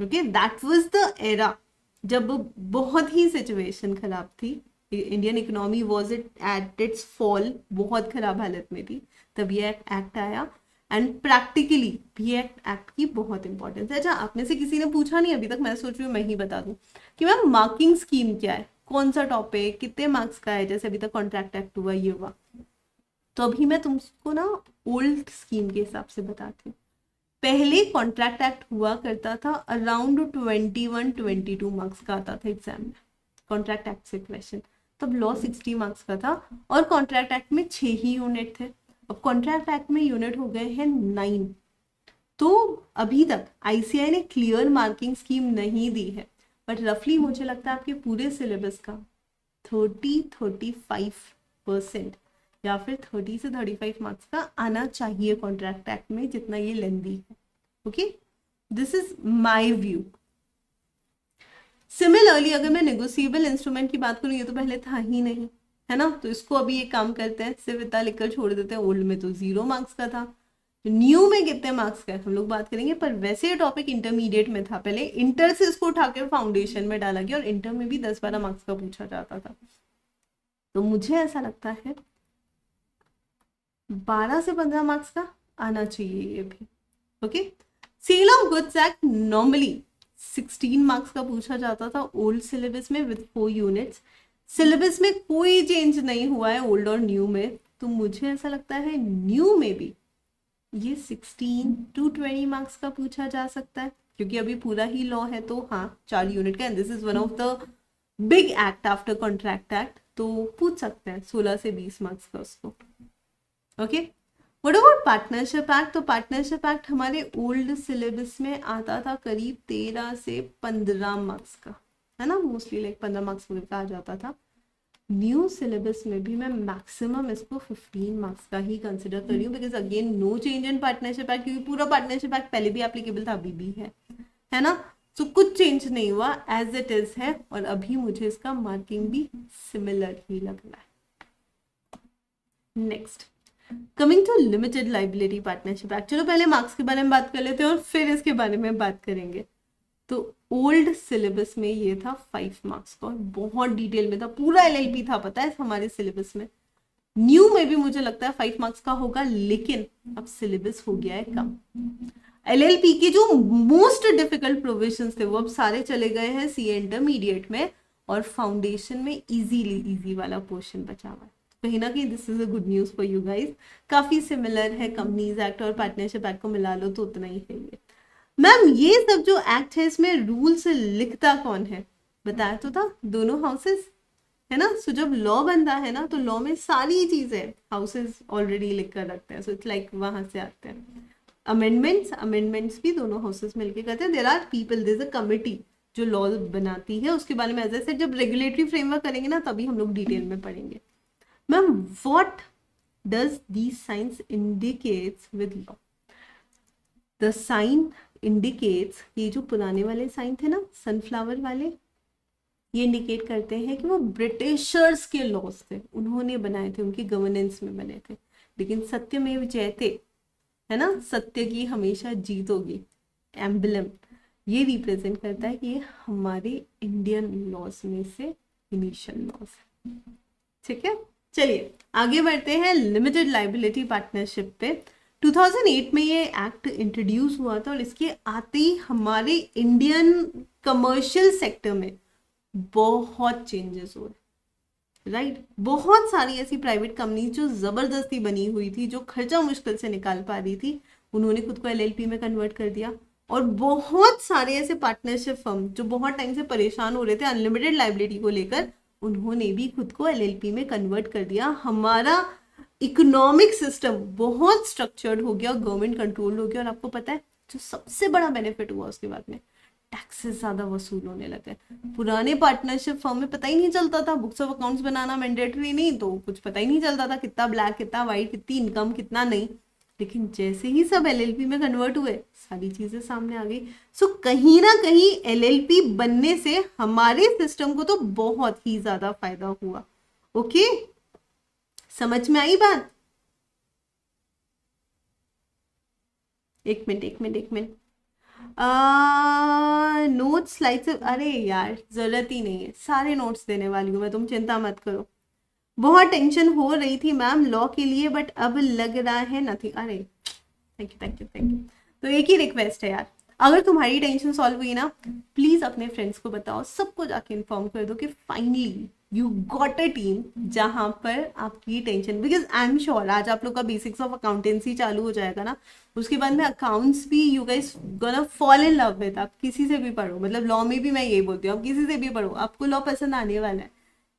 Okay, that was the era जब बहुत ही सिचुएशन खराब थी, Indian economy was it at its fall, बहुत खराब हालत में थी, तब ये एक्ट आया। एंड प्रैक्टिकली भी एक्ट की बहुत इंपॉर्टेंस है। अच्छा, आप में से किसी ने पूछा नहीं अभी तक, मैं सोच रही हूँ मैं ही बता दूं कि मैम मार्किंग स्कीम क्या है, कौन सा टॉपिक कितने मार्क्स का है। जैसे अभी तक कॉन्ट्रैक्ट एक्ट हुआ, ये हुआ, तो अभी मैं तुमको ना ओल्ड स्कीम के हिसाब से बताती हूँ। पहले कॉन्ट्रैक्ट एक्ट हुआ करता था, अराउंड 21-22 मार्क्स का आता था एग्जाम में कॉन्ट्रैक्ट एक्ट से क्वेश्चन। तब लॉ 60 मार्क्स का था और कॉन्ट्रैक्ट एक्ट में 6 ही यूनिट थे। अब कॉन्ट्रैक्ट एक्ट में यूनिट हो गए हैं 9। तो अभी तक आईसीएआई ने क्लियर मार्किंग स्कीम नहीं दी है, बट रफली मुझे लगता है आपके पूरे सिलेबस का 30-35% या फिर 30 से 35 मार्क्स का आना चाहिए कॉन्ट्रैक्ट एक्ट में, जितना ये लेंदी है। Okay, this is my view. Similarly अगर मैं नेगोशिएबल इंस्ट्रूमेंट की बात करूँ, ये तो पहले था ही नहीं, है ना, तो इसको अभी एक काम करते हैं, सिर्फ इतना लिखकर छोड़ देते हैं। ओल्ड में तो 0 मार्क्स का था, न्यू में कितने मार्क्स का है हम लोग बात करेंगे, पर वैसे ये टॉपिक इंटरमीडिएट में था। पहले इंटर से इसको उठाकर फाउंडेशन में डाला गया और इंटर में भी 10-12 मार्क्स का पूछा जाता था। तो मुझे ऐसा लगता है 12 से 15 मार्क्स का आना चाहिए ये भी। Okay, sale of goods act normally 16 marks का पूछा जाता था ओल्ड सिलेबस में विद 4 यूनिट्स। सिलेबस में कोई चेंज नहीं हुआ है ओल्ड और न्यू में, तो मुझे ऐसा लगता है न्यू में भी ये 16-20 मार्क्स का पूछा जा सकता है, क्योंकि अभी पूरा ही लॉ है। तो हाँ, 4 यूनिट का, and this is one of the big act after contract act, तो पूछ सकते हैं 16 से 20 मार्क्स का उसको। Okay, what about partnership act? तो पार्टनरशिप एक्ट हमारे ओल्ड सिलेबस में आता था करीब 13 से 15 मार्क्स का, है ना, मोस्टली लाइक 15 मार्क्स का आ जाता था। न्यू सिलेबस में भी मैं मैक्सिमम इसको 15 मार्क्स का ही कंसिडर कर रही हूँ, because again no change in partnership act, क्योंकि पूरा पार्टनरशिप एक्ट पहले भी एप्लीकेबल था, अभी भी है ना, तो कुछ चेंज नहीं हुआ, एज इट इज है। और अभी मुझे इसका मार्किंग भी सिमिलर ही लग रहा है। Next, coming to limited liability partnership act. चलो पहले मार्क्स के बारे में बात कर लेते हैं और फिर इसके बारे में बात करेंगे। तो ओल्ड सिलेबस में ये था 5 मार्क्स का और बहुत डिटेल में था, पूरा एलएलपी था, पता है हमारे सिलेबस में। न्यू में भी मुझे लगता है 5 मार्क्स का होगा, लेकिन अब सिलेबस हो गया है कम। एलएलपी के जो मोस्ट डिफिकल्ट प्रोविजंस थे वो अब सारे चले गए हैं सीए इंटरमीडिएट में, और फाउंडेशन में इजी वाला पोर्शन बचा हुआ है। कहीं ना कहीं this is a good news for you guys, काफी सिमिलर है। कंपनीज एक्ट और पार्टनरशिप एक्ट को मिला लो तो उतना ही है ये। मैम ये सब जो एक्ट है इसमें रूल्स लिखता कौन है? बताया तो था, दोनों हाउसेस, है ना। सो जब लॉ बनता है ना, तो लॉ में सारी चीजें हाउसेस ऑलरेडी लिख कर रखते हैं, सो इट्स लाइक वहां से आते हैं। अमेंडमेंट्स भी दोनों हाउसेस मिलकर करते हैं। There are people, there is a committee जो लॉ बनाती है, उसके बारे में एज आई सेड जब रेगुलेटरी फ्रेमवर्क करेंगे ना तभी हम लोग डिटेल में पढ़ेंगे। Ma'am what does these signs indicates with law? The sign indicates, ये जो पुराने वाले साइन थे ना सनफ्लावर वाले, ये इंडिकेट करते हैं कि वो ब्रिटिशर्स के लॉज थे, उन्होंने बनाए थे, उनकी गवर्नेंस में बने थे। लेकिन सत्यमेव जयते, है ना, सत्य की हमेशा जीत होगी, एम्बलम, ये रिप्रेजेंट करता है कि ये हमारे इंडियन लॉज में से इनिशियल लॉज है। ठीक है, चलिए आगे बढ़ते हैं लिमिटेड लाइबिलिटी पार्टनरशिप पे। 2008 में ये एक्ट इंट्रोड्यूस हुआ था और इसके आते ही हमारे इंडियन कमर्शियल सेक्टर में बहुत चेंजेस हुए, राइट। बहुत सारी ऐसी प्राइवेट कंपनी जो जबरदस्ती बनी हुई थी, जो खर्चा मुश्किल से निकाल पा रही थी, उन्होंने खुद को एलएलपी में कन्वर्ट कर दिया। और बहुत सारे ऐसे पार्टनरशिप फर्म जो बहुत टाइम से परेशान हो रहे थे अनलिमिटेड लाइबिलिटी को लेकर, उन्होंने भी खुद को एलएलपी में कन्वर्ट कर दिया। हमारा इकोनॉमिक सिस्टम बहुत स्ट्रक्चर्ड हो गया, गवर्नमेंट कंट्रोल हो गया। और आपको पता है जो सबसे बड़ा बेनिफिट हुआ उसके बाद में, टैक्सेस ज्यादा वसूल होने लगे। पुराने पार्टनरशिप फर्म में पता ही नहीं चलता था, books of accounts banana mandatory नहीं, तो कुछ पता ही नहीं चलता था कितना ब्लैक कितना व्हाइट, कितनी इनकम कितना नहीं। लेकिन जैसे ही सब एलएलपी में कन्वर्ट हुए, सारी चीजें सामने आ गई। सो कहीं ना कहीं एलएलपी बनने से हमारे सिस्टम को तो बहुत ही ज्यादा फायदा हुआ। ओके, समझ में आई बात? एक मिनट नोट्स स्लाइड, अरे यार जरूरत ही नहीं है, सारे नोट्स देने वाली हूँ मैं, तुम चिंता मत करो। बहुत टेंशन हो रही थी मैम लॉ के लिए, बट अब लग रहा है नथिंग। अरे thank you, thank you, thank you. तो एक ही रिक्वेस्ट है यार, अगर तुम्हारी टेंशन सॉल्व हुई ना, प्लीज अपने फ्रेंड्स को बताओ, सबको जाके इन्फॉर्म कर दो कि finally you got a team जहां पर आपकी tension, because I am sure आज आप लोग का बेसिक्स ऑफ अकाउंटेंसी चालू हो जाएगा ना, उसके बाद में अकाउंट्स भी you guys gonna fall in love with. आप किसी से भी पढ़ो, मतलब लॉ में भी मैं यही बोलती हूँ, आप किसी से भी पढ़ो, आपको लॉ पसंद आने वाला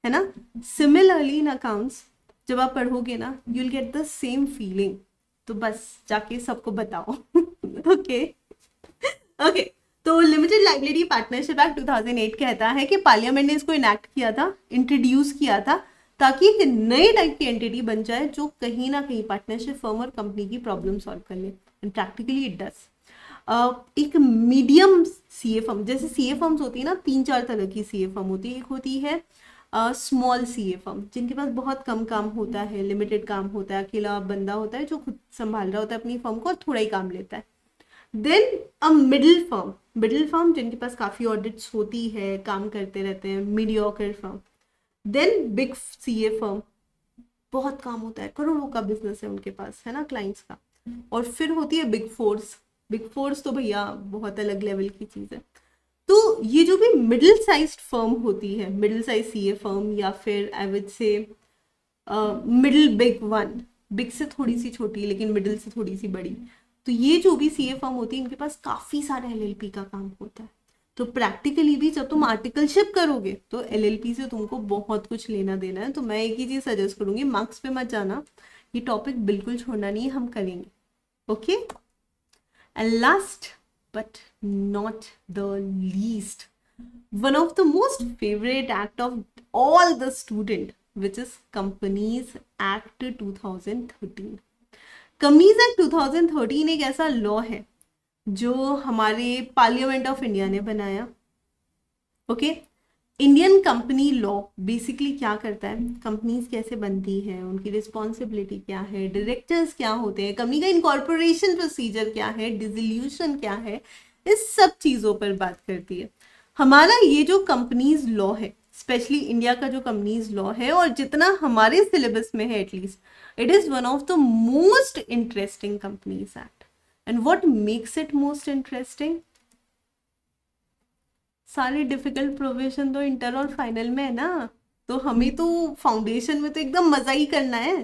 है ना। सिमिलरली इन अकाउंट्स जब आप पढ़ोगे ना, you will get the same feeling. तो बस जाके सबको बताओ। Okay, okay. तो लिमिटेड लाइबिलिटी पार्टनरशिप एक्ट 2008 कहता है कि पार्लियामेंट ने इसको इनैक्ट किया था, इंट्रोड्यूस किया था, ताकि एक नए टाइप की एंटिटी बन जाए जो कहीं ना कहीं पार्टनरशिप फर्म और कंपनी की प्रॉब्लम सॉल्व कर ले, एंड प्रैक्टिकली इट डस। एक मीडियम सीए फर्म, जैसे सीए फर्म्स होती है ना, 3-4 तरह की सीए फर्म होती है। एक होती है स्मॉल सीए फर्म, जिनके पास बहुत कम काम होता है, लिमिटेड काम होता है, अकेला बंदा होता है जो खुद संभाल रहा होता है अपनी फर्म को और थोड़ा ही काम लेता है। देन अ मिडिल फर्म जिनके पास काफी ऑडिट्स होती है, काम करते रहते हैं, mediocre firm. Then big CA firm, बहुत काम होता है, करोड़ों का बिजनेस है उनके पास, है ना, क्लाइंट्स का। और फिर होती है बिग फोर्स। बिग फोर्स तो भैया बहुत अलग लेवल की चीज है। तो ये जो भी मिडिल साइज फर्म होती है, मिडिल साइज सीए फर्म, या फिर I would say middle big one, big से थोड़ी सी छोटी लेकिन मिडिल से थोड़ी सी बड़ी, तो ये जो भी सीए फर्म होती है इनके पास काफी सारा एलएलपी का काम होता है। तो प्रैक्टिकली भी जब तुम आर्टिकलशिप करोगे तो एलएलपी से तुमको बहुत कुछ लेना देना है। तो मैं एक ही चीज सजेस्ट करूंगी, मार्क्स पे मत जाना, ये टॉपिक बिल्कुल छोड़ना नहीं है, हम करेंगे। Okay, and last but not the least, one of the most favorite act of all the student, which is Companies Act 2013। Companies Act 2013 एक ऐसा लॉ है जो हमारे पार्लियामेंट ऑफ इंडिया ने बनाया। Okay, Indian company law basically क्या करता है, कंपनीज कैसे बनती है, उनकी रिस्पॉन्सिबिलिटी क्या है, डायरेक्टर्स क्या होते हैं, कंपनी का इनकॉर्पोरेशन प्रोसीजर क्या है, डिसोल्यूशन क्या है, इस सब चीजों पर बात करती है। हमारा ये जो कंपनीज लॉ है, स्पेशली इंडिया का जो कंपनीज लॉ है, और जितना हमारे सिलेबस में है at least, it is one of the most interesting companies act. And what makes it most interesting, सारे डिफिकल्ट प्रोविजन तो इंटर और फाइनल में है ना, तो हमें तो फाउंडेशन में तो एकदम मजा ही करना है।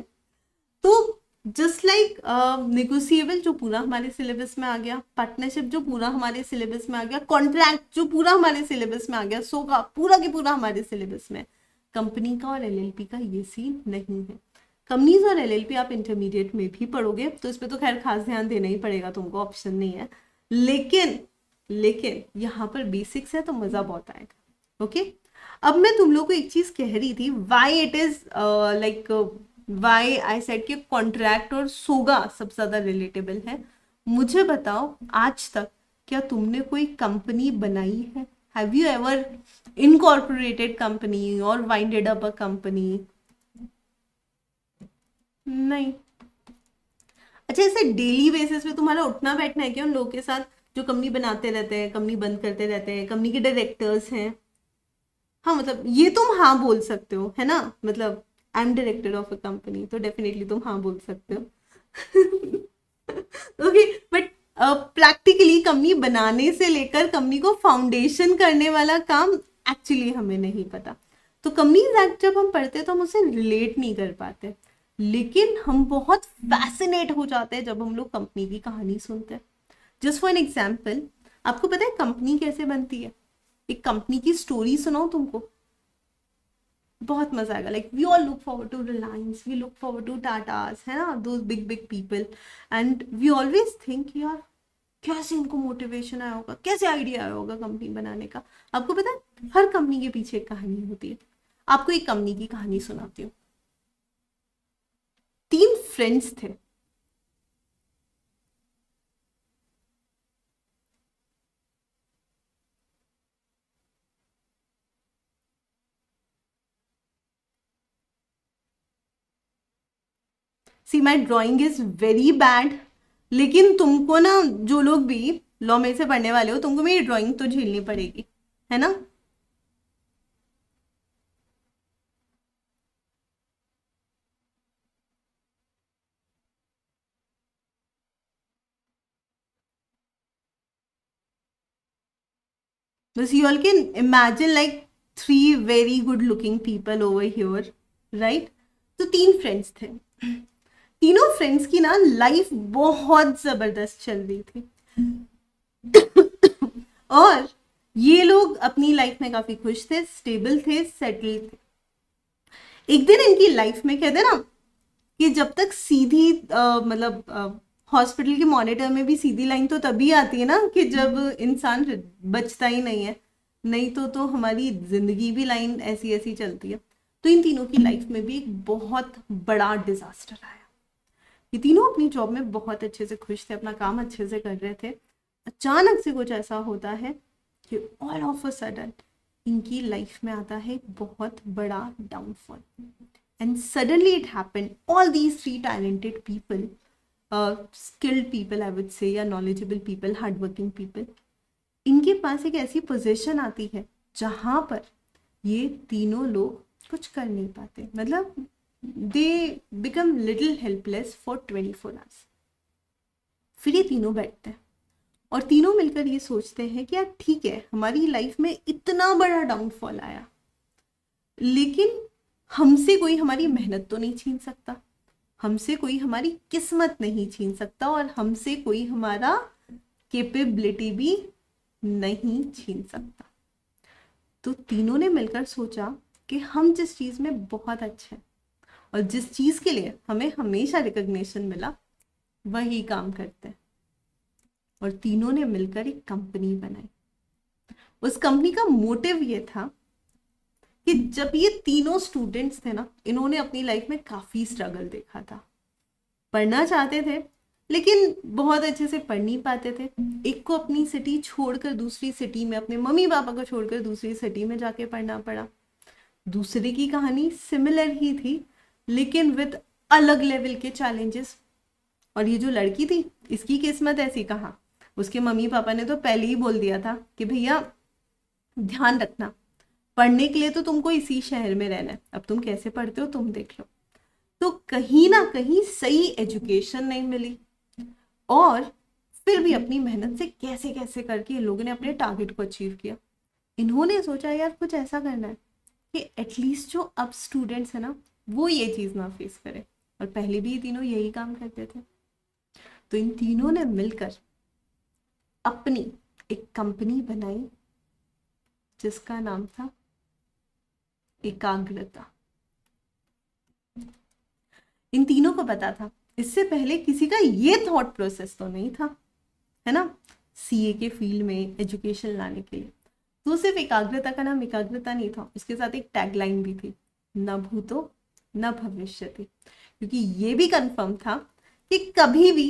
तो जस्ट लाइक नेगोशिएबल जो पूरा हमारे सिलेबस में आ गया, पार्टनरशिप जो पूरा हमारे सिलेबस में आ गया, कॉन्ट्रैक्ट जो पूरा हमारे सिलेबस में आ गया, सो का पूरा के पूरा हमारे सिलेबस में। कंपनी का और एलएलपी का ये सीन नहीं है। कंपनीज और एलएलपी आप इंटरमीडिएट में भी पढ़ोगे, तो इस पर तो खैर खास ध्यान देना ही पड़ेगा तुमको, ऑप्शन नहीं है। लेकिन लेकिन यहाँ पर बेसिक्स है तो मजा बहुत आएगा। ओके, अब मैं तुम लोग को एक चीज कह रही थी, why it is like, why I said कि कॉन्ट्रैक्ट और सोगा सबसे ज्यादा रिलेटेबल है। मुझे बताओ, आज तक क्या तुमने कोई कंपनी बनाई है? Have you ever incorporated company और वाइंडेड अप अ कंपनी? नहीं। अच्छा, ऐसे डेली बेसिस पे तुम्हारा उठना बैठना है क्या उन लोगों के साथ जो कंपनी बनाते रहते हैं, कंपनी बंद करते रहते हैं, कंपनी के डायरेक्टर्स हैं? हाँ, मतलब ये तुम हाँ बोल सकते हो, है ना, मतलब I am director of a company, तो डेफिनेटली तुम हाँ बोल सकते हो। ओके, बट प्रैक्टिकली कंपनी बनाने से लेकर कंपनी को फाउंडेशन करने वाला काम एक्चुअली हमें नहीं पता। तो कंपनीज एक्ट जब हम पढ़ते हैं तो हम उसे रिलेट नहीं कर पाते, लेकिन हम बहुत फैसिनेट हो जाते हैं जब हम लोग कंपनी की कहानी सुनते हैं। जस्ट फॉर एन एग्जाम्पल, आपको पता है कंपनी कैसे बनती है? एक कंपनी की स्टोरी सुनाओ तुमको, बहुत मजा आएगा। Like we all look forward to Reliance, we look forward to Tatas, है ना, those big big people, and we always think यार कैसे इनको मोटिवेशन आया होगा, कैसे आइडिया आया होगा कंपनी बनाने का। आपको पता है हर कंपनी के पीछे एक कहानी होती है। आपको एक कंपनी की कहानी सुनाती हूँ। 3 फ्रेंड्स थे। See my drawing is very bad, लेकिन तुमको ना, जो लोग भी लॉ में से पढ़ने वाले हो, तुमको मेरी ड्राइंग तो झेलनी पड़ेगी, है ना। बस you all can imagine like three very good looking people over here, right? तो 3 फ्रेंड्स थे। तीनों फ्रेंड्स की ना लाइफ बहुत जबरदस्त चल रही थी और ये लोग अपनी लाइफ में काफी खुश थे, स्टेबल थे, सेटल थे। एक दिन इनकी लाइफ में कहते ना कि जब तक सीधी मतलब हॉस्पिटल के मॉनिटर में भी सीधी लाइन तो तभी आती है ना कि जब इंसान बचता ही नहीं है, नहीं तो हमारी जिंदगी भी लाइन ऐसी ऐसी चलती है। तो इन तीनों की लाइफ में भी एक बहुत बड़ा डिजास्टर आया। ये तीनों अपनी जॉब में बहुत अच्छे से खुश थे, अपना काम अच्छे से कर रहे थे। अचानक से कुछ ऐसा होता है कि ऑल ऑफ अ सडन इनकी लाइफ में आता है बहुत बड़ा downfall. And suddenly it happened, all these 3 talented people, skilled people I would say, या knowledgeable people, hardworking people, इनके पास एक ऐसी पोजीशन आती है जहां पर ये तीनों लोग कुछ कर नहीं पाते, मतलब they become little helpless for 24 hours. फिर ये तीनों बैठते हैं और तीनों मिलकर ये सोचते हैं कि यार ठीक है, हमारी लाइफ में इतना बड़ा डाउनफॉल आया, लेकिन हमसे कोई हमारी मेहनत तो नहीं छीन सकता, हमसे कोई हमारी किस्मत नहीं छीन सकता और हमसे कोई हमारा कैपेबिलिटी भी नहीं छीन सकता। तो तीनों ने मिलकर सोचा कि हम जिस चीज में बहुत अच्छे हैं और जिस चीज के लिए हमें हमेशा रिकॉग्निशन मिला, वही काम करते हैं। और तीनों ने मिलकर एक कंपनी बनाई। उस कंपनी का मोटिव ये था कि जब ये तीनों स्टूडेंट्स थे ना, इन्होंने अपनी लाइफ में काफी स्ट्रगल देखा था। पढ़ना चाहते थे लेकिन बहुत अच्छे से पढ़ नहीं पाते थे। एक को अपनी सिटी छोड़कर दूसरी सिटी में, अपने मम्मी पापा को छोड़कर दूसरी सिटी में जाके पढ़ना पड़ा। दूसरे की कहानी सिमिलर ही थी लेकिन विद अलग लेवल के चैलेंजेस। और ये जो लड़की थी, इसकी किस्मत ऐसी कहाँ, उसके मम्मी पापा ने तो पहले ही बोल दिया था कि भैया ध्यान रखना, पढ़ने के लिए तो तुमको इसी शहर में रहना है, अब तुम कैसे पढ़ते हो तुम देख लो। तो कहीं ना कहीं सही एजुकेशन नहीं मिली और फिर भी अपनी मेहनत से कैसे कैसे करके इन लोगों ने अपने टारगेट को अचीव किया। इन्होंने सोचा यार कुछ ऐसा करना है कि एटलीस्ट जो अब स्टूडेंट्स है ना, वो ये चीज ना फेस करे। और पहले भी ये तीनों यही काम करते थे। तो इन तीनों ने मिलकर अपनी एक कंपनी बनाई जिसका नाम था एकाग्रता। इन तीनों को पता था, इससे पहले किसी का ये थॉट प्रोसेस तो नहीं था, है ना, सीए के फील्ड में एजुकेशन लाने के लिए। तो सिर्फ एकाग्रता का नाम एकाग्रता नहीं था, उसके साथ एक टैगलाइन भी थी, न भूतो न भविष्यति। क्योंकि ये भी कंफर्म था कि कभी भी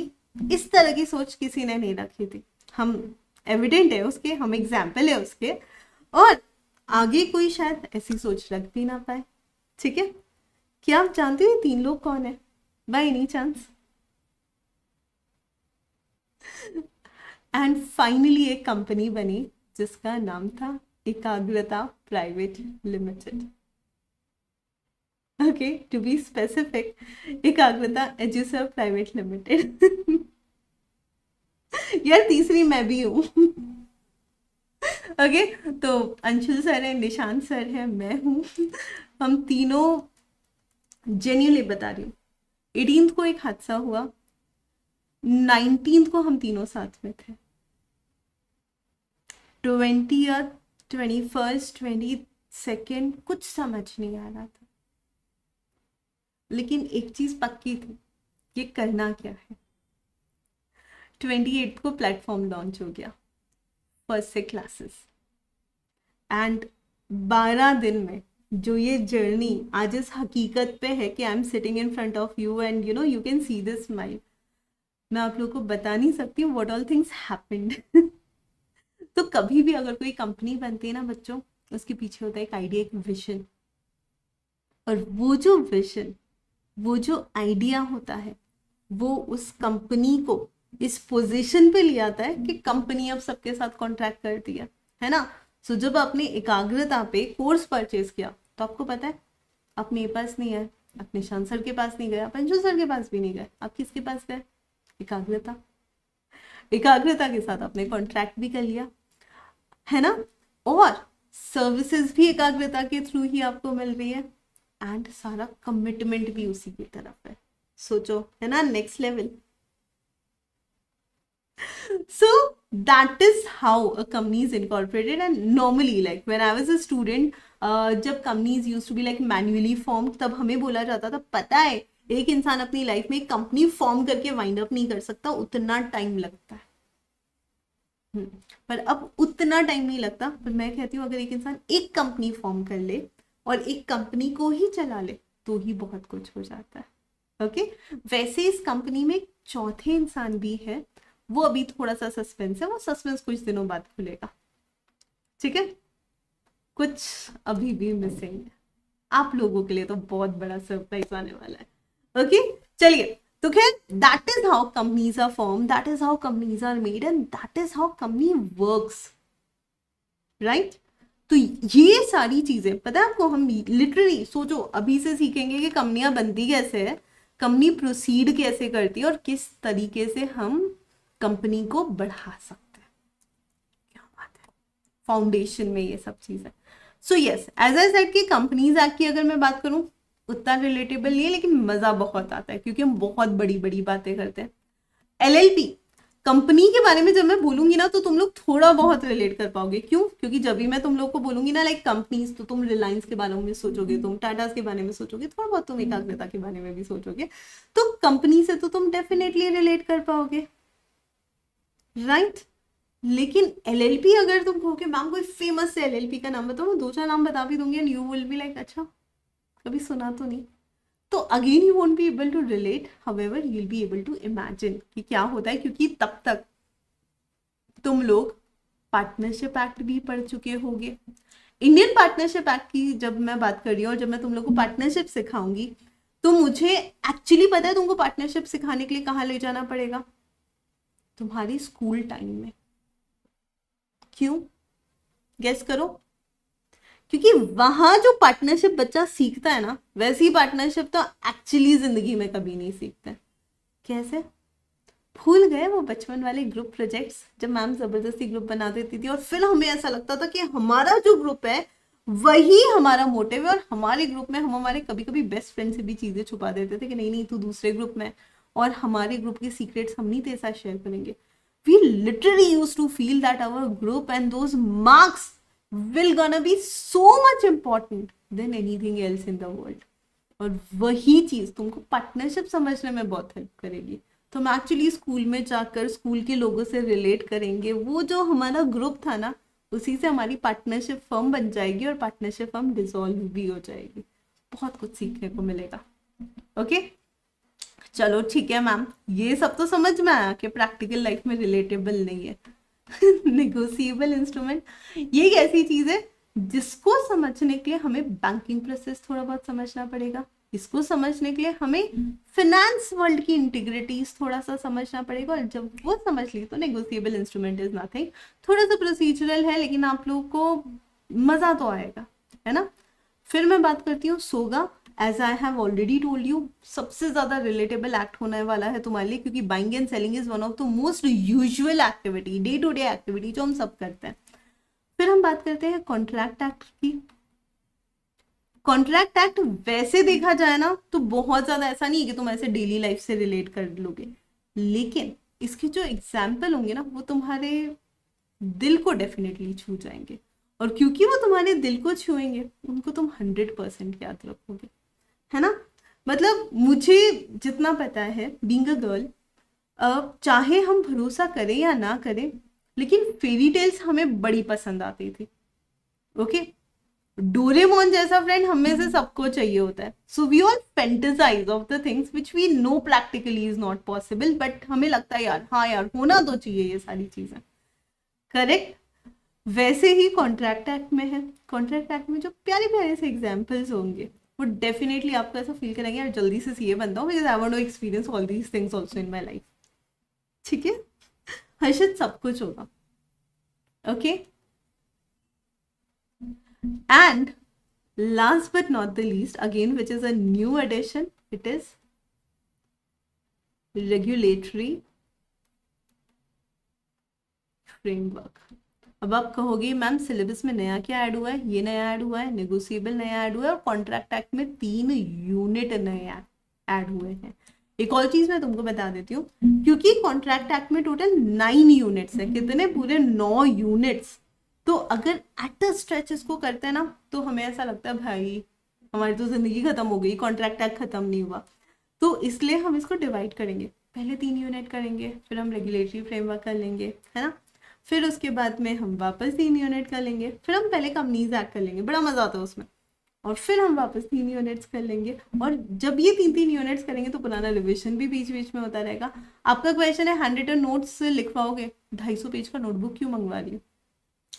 इस तरह की सोच किसी ने नहीं रखी थी। हम एविडेंट है उसके, हम एग्जाम्पल है उसके, और आगे कोई शायद ऐसी सोच रख भी ना पाए। ठीक है, क्या आप जानते हो 3 लोग कौन है by any chance? And finally एक कंपनी बनी जिसका नाम था Ekagrata private limited. Okay, to be specific, Ekagrata Eduserve private limited. यार तीसरी मैं भी हूँ। ओके, तो अंशुल सर है, निशांत सर है, मैं हूँ। हम तीनों, जेन्युइनली बता रही हूँ, 18th को एक हादसा हुआ, 19th को हम तीनों साथ में थे, 20th, 21st, 22nd कुछ समझ नहीं आ रहा था, लेकिन एक चीज पक्की थी, ये करना क्या है। 28th को प्लेटफॉर्म लॉन्च हो गया, फर्स्ट से क्लासेस, एंड 12 दिन में जो ये जर्नी आज इस हकीकत पे है कि I am sitting in front of you and you know you can see this smile, मैं आप लोगों को बता नहीं सकती हूँ व्हाट ऑल थिंग्स हैपेंड। तो कभी भी अगर कोई कंपनी बनती है ना बच्चों, उसके पीछे होता है एक आइडिया, एक विजन, और वो जो विजन, वो जो आइडिया होता है, वो उस कंपनी को इस पोजीशन पे ले आता है कि कंपनी अब सबके साथ कॉन्ट्रैक्ट करती है ना। सो जब आपने एकाग्रता पे कोर्स परचेज किया तो आपको पता है आप मेरे पास नहीं है, आप निशांत सर के पास नहीं गए, आप अंशु सर के पास भी नहीं गए, आप किसके पास गए? एकाग्रता। एकाग्रता के साथ आपने कॉन्ट्रैक्ट भी कर लिया, है ना। और सर्विसेज भी एकाग्रता के थ्रू ही आपको मिल रही है, एंड सारा कमिटमेंट भी उसी की तरफ है। सोचो, है ना next level. So that is how a company is incorporated, and normally like when I was a student, जब companies used to be like manually formed, तब हमें बोला जाता था पता है एक इंसान अपनी लाइफ में एक कंपनी फॉर्म करके वाइंड अप नहीं कर सकता, उतना टाइम लगता है। पर अब उतना टाइम नहीं लगता। पर मैं कहती हूँ अगर एक इंसान एक कंपनी फॉर्म कर ले और एक कंपनी को ही चला ले तो ही बहुत कुछ हो जाता है। ओके, वैसे इस कंपनी में एक चौथे इंसान भी है, वो अभी थोड़ा सा सस्पेंस है, वो सस्पेंस कुछ दिनों बाद खुलेगा, ठीक है। कुछ अभी भी मिसिंग है, आप लोगों के लिए तो बहुत बड़ा सरप्राइज आने वाला है। ओके, चलिए, तो खैर that is how companies are form, that is how companies are made, and that is how company works, right. तो ये सारी चीजें पता है आपको, हम लिटरली सोचो अभी से सीखेंगे कि कंपनियां बनती कैसे है, कंपनी प्रोसीड कैसे करती है, और किस तरीके से हम कंपनी को बढ़ा सकते हैं। क्या बात है, फाउंडेशन में ये सब चीज है। So yes, as I said कि कंपनीज एक्ट की अगर मैं बात करूं उतना रिलेटेबल नहीं है, लेकिन मजा बहुत आता है क्योंकि हम बहुत बड़ी बड़ी बातें करते हैं। एलएलपी कंपनी के बारे में जब मैं बोलूंगी ना तो तुम लोग थोड़ा बहुत रिलेट कर पाओगे। क्यों? क्योंकि जब भी मैं तुम लोग को बोलूंगी ना लाइक कंपनीज, तो तुम रिलायंस के बारे में सोचोगे, तुम टाटा के बारे में सोचोगे, थोड़ा बहुत तुम एकाग्रता के बारे में भी सोचोगे, तो कंपनी से तो तुम डेफिनेटली रिलेट कर पाओगे, राइट। लेकिन एलएलपी अगर तुम कहोगे मैम कोई फेमस है एलएलपी का नाम बताओ, मैं 2-4 नाम बता भी दूंगी and you will be like अच्छा कभी सुना तो नहीं। तो again you won't be able to relate, however you will be able to imagine कि क्या होता है, क्योंकि तब तक तुम लोग पार्टनरशिप एक्ट भी पढ़ चुके होगे। इंडियन पार्टनरशिप एक्ट की जब मैं बात कर रही हूँ और जब मैं तुम लोग को पार्टनरशिप सिखाऊंगी तो मुझे एक्चुअली पता है तुमको पार्टनरशिप सिखाने के लिए कहाँ ले जाना पड़ेगा, तुम्हारी स्कूल टाइम में। क्यों? गेस करो। क्योंकि वहां जो पार्टनरशिप बच्चा सीखता है ना, वैसी पार्टनरशिप तो एक्चुअली जिंदगी में कभी नहीं सीखता। कैसे? भूल गए वो बचपन वाले ग्रुप प्रोजेक्ट्स जब मैम जबरदस्ती ग्रुप बना देती थी और फिर हमें ऐसा लगता था कि हमारा जो ग्रुप है वही हमारा मोटिव है, और हमारे ग्रुप में हम हमारे कभी कभी बेस्ट फ्रेंड से भी चीजें छुपा देते थे कि नहीं नहीं तू दूसरे ग्रुप में, और हमारे ग्रुप के सीक्रेट्स हम नहीं तेरे साथ शेयर करेंगे। We literally used to feel that our group and those marks will gonna be so much important than anything else in the world. और वही चीज तुमको पार्टनरशिप समझने में बहुत हेल्प करेगी। तो हम एक्चुअली स्कूल में जाकर स्कूल के लोगों से रिलेट करेंगे, वो जो हमारा ग्रुप था ना उसी से हमारी पार्टनरशिप फर्म बन जाएगी और पार्टनरशिप फर्म डिसॉल्व भी हो जाएगी। बहुत कुछ सीखने को मिलेगा। ओके, चलो ठीक है मैम, ये सब तो समझ में आया कि प्रैक्टिकल लाइफ में रिलेटेबल नहीं है। नेगोशिएबल इंस्ट्रूमेंट ये एक ऐसी चीज है जिसको समझने के लिए हमें बैंकिंग प्रोसेस थोड़ा बहुत समझना पड़ेगा, इसको समझने के लिए हमें फिनेंस वर्ल्ड की इंटीग्रिटीज थोड़ा सा समझना पड़ेगा, और जब वो समझ ली तो नेगोशिएबल इंस्ट्रूमेंट इज नथिंग, थोड़ा सा प्रोसीजरल है लेकिन आप लोगों को मजा तो आएगा, है ना। फिर मैं बात करती हूँ सोगा। As I have already told you, सबसे ज्यादा रिलेटेबल एक्ट होने वाला है तुम्हारे लिए, क्योंकि buying and selling is one of the most usual activity, day to day activity जो हम सब करते हैं। फिर हम बात करते हैं कॉन्ट्रैक्ट एक्ट की। कॉन्ट्रैक्ट एक्ट वैसे देखा जाए ना तो बहुत ज्यादा ऐसा नहीं है कि तुम ऐसे डेली लाइफ से रिलेट कर लोगे, लेकिन इसके जो एग्जाम्पल होंगे ना वो तुम्हारे दिल को डेफिनेटली छू जाएंगे, और क्योंकि वो तुम्हारे दिल को छुएंगे उनको तुम 100% याद रखोगे, है ना। मतलब मुझे जितना पता है बीइंग अ गर्ल, चाहे हम भरोसा करें या ना करें लेकिन फेरी टेल्स हमें बड़ी पसंद आती थी। ओके, डोरेमोन जैसा फ्रेंड हम में से सबको चाहिए होता है। So we all fantasize of the things which we know practically is not possible, but हमें लगता है यार हाँ यार होना तो चाहिए ये सारी चीजें, करेक्ट। वैसे ही कॉन्ट्रैक्ट एक्ट में है। कॉन्ट्रैक्ट एक्ट में जो प्यारे प्यारे से एग्जाम्पल्स होंगे वो डेफिनेटली आपको ऐसा फील करेंगे यार जल्दी से सीए बनता हूँ, because I want to experience all these things also in my life. ठीक है, हर्षित सब कुछ होगा। Okay, and last but not the least again which is a new addition, it is regulatory framework. अब आप कहोगे मैम सिलेबस में नया क्या ऐड हुआ है, ये नया ऐड हुआ है, नेगोशिएबल नया ऐड हुआ है और कॉन्ट्रैक्ट एक्ट में 3 यूनिट नए ऐड हुए हैं। एक और चीज मैं तुमको बता देती हूँ, क्योंकि कॉन्ट्रैक्ट एक्ट में टोटल 9 यूनिट्स है, कितने, पूरे 9 यूनिट्स। तो अगर एट अ स्ट्रेच इसको करते हैं ना तो हमें ऐसा लगता है भाई हमारी तो जिंदगी खत्म हो गई, कॉन्ट्रैक्ट एक्ट खत्म नहीं हुआ। तो इसलिए हम इसको डिवाइड करेंगे, पहले 3 यूनिट करेंगे, फिर हम रेगुलेटरी फ्रेमवर्क कर लेंगे, है ना, फिर उसके बाद में हम वापस 3 यूनिट कर लेंगे, फिर हम पहले कंपनीज एक्ट कर लेंगे, बड़ा मजा आता है उसमें, और फिर हम वापस 3 यूनिट्स कर लेंगे। और जब ये 3 यूनिट्स करेंगे तो पुराना रिविजन भी बीच बीच में होता रहेगा। आपका क्वेश्चन है 100 नोट्स लिखवाओगे, 250 पेज का नोटबुक क्यों मंगवा रही हो,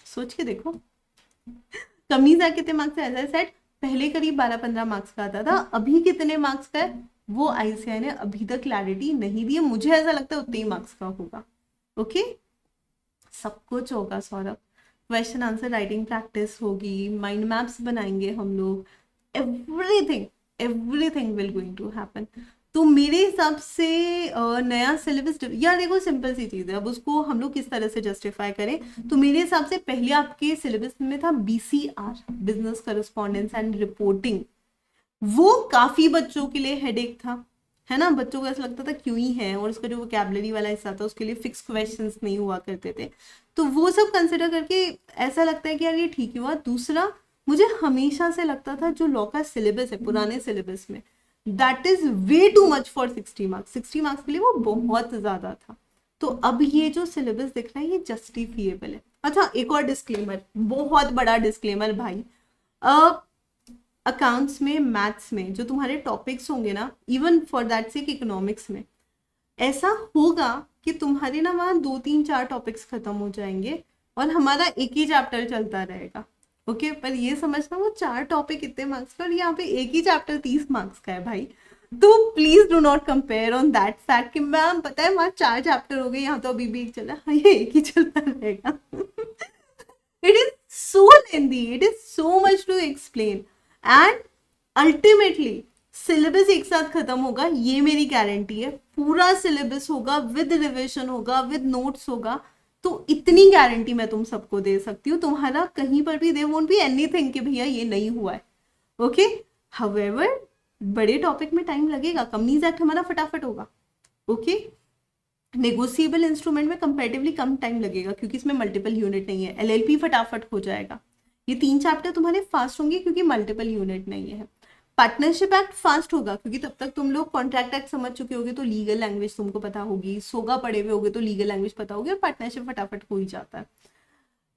सोच के देखो। कंपनीज एक्ट कितने मार्क्स है, एज आई सेड पहले करीब 12-15 मार्क्स का आता था, अभी कितने मार्क्स का है वो आईसीएआई ने अभी तक क्लैरिटी नहीं दी है, मुझे ऐसा लगता है उतने ही मार्क्स का होगा। ओके, सब कुछ होगा Saurabh, question answer writing practice होगी, माइंड मैप्स बनाएंगे हम लोग, everything everything will going to happen. तो मेरे हिसाब से नया सिलेबस, यार देखो सिंपल सी चीज है, अब उसको हम लोग किस तरह से जस्टिफाई करें। तो मेरे हिसाब से पहले आपके सिलेबस में था BCR, business correspondence and reporting, वो काफी बच्चों के लिए हेडेक था, है ना, बच्चों को ऐसा लगता था क्यों ही है, और उसका जो वोकैबुलरी वाला हिस्सा था उसके लिए फिक्स क्वेश्चंस नहीं हुआ करते थे। तो वो सब कंसिडर करके ऐसा लगता है कि यार ये ठीक ही हुआ। दूसरा, मुझे हमेशा से लगता था जो लॉ का सिलेबस है पुराने सिलेबस में, that is way too much for 60 marks, 60 marks के लिए वो बहुत ज्यादा था। तो अब ये जो सिलेबस दिख रहा है ये जस्टिफिएबल है। अच्छा, एक और डिस्क्लेमर, बहुत बड़ा डिस्क्लेमर भाई, अकाउंट्स में, मैथ्स में जो तुम्हारे टॉपिक्स होंगे ना, even for that sake economics में, ऐसा होगा कि तुम्हारे ना वहाँ 2-3-4 टॉपिक्स खत्म हो जाएंगे और हमारा एक ही चैप्टर चलता रहेगा। ओके, पर ये समझना वो 4 टॉपिक कितने मार्क्स का, और यहाँ पे एक ही चैप्टर 30 मार्क्स का है भाई। तो please do not compare on that fact कि मैम पता है वहाँ 4 चैप्टर हो गए, यहाँ तो अभी भी एक चला, हाँ ये एक ही चलता रहेगा। It is so lengthy, it is so much to explain, and ultimately syllabus एक साथ खत्म होगा, ये मेरी गारंटी है। पूरा सिलेबस होगा, विद रिविजन होगा, विद नोट्स होगा। तो इतनी गारंटी मैं तुम सबको दे सकती हूँ, तुम्हारा कहीं पर भी दे वोंट बी एनीथिंग कि भैया ये नहीं हुआ है। ओके, हाउएवर बड़े टॉपिक में टाइम लगेगा, कंपनीज एक्ट हमारा फटाफट होगा। ओके, नेगोशिएबल इंस्ट्रूमेंट में कंपैरेटिवली कम टाइम लगेगा क्योंकि इसमें मल्टीपल यूनिट नहीं है। एलएलपी फटाफट हो जाएगा। ये 3 चैप्टर तुम्हारे फास्ट होंगे क्योंकि मल्टीपल यूनिट नहीं है। पार्टनरशिप एक्ट फास्ट होगा क्योंकि तब तक तुम लोग कॉन्ट्रैक्ट एक्ट समझ चुके होगे तो लीगल लैंग्वेज तुमको पता होगी, सोगा पढ़े हुए होगे तो लीगल लैंग्वेज पता होगी, और पार्टनरशिप फटाफट हो ही जाता है।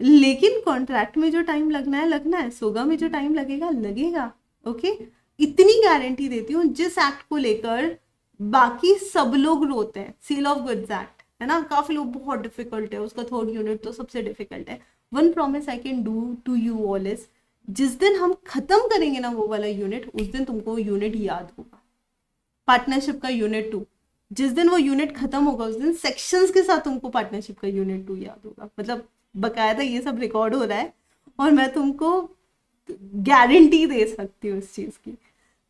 लेकिन कॉन्ट्रैक्ट में जो टाइम लगना है, सोगा में जो टाइम लगेगा। ओके, इतनी गारंटी देती हूँ। जिस एक्ट को लेकर बाकी सब लोग रोते हैं, सेल ऑफ गुड्स एक्ट, है ना, काफी लोग बहुत डिफिकल्ट है, उसका 3rd यूनिट तो सबसे डिफिकल्ट है। One promise I can do to you all is, जिस दिन हम खत्म करेंगे ना वो वाला यूनिट, उस दिन तुमको वो यूनिट याद होगा। पार्टनरशिप का यूनिट 2, जिस दिन वो यूनिट खत्म होगा उस दिन सेक्शंस के साथ तुमको पार्टनरशिप का यूनिट 2 याद होगा। मतलब बकायदा ये सब रिकॉर्ड हो रहा है और मैं तुमको गारंटी दे सकती हूँ इस चीज की।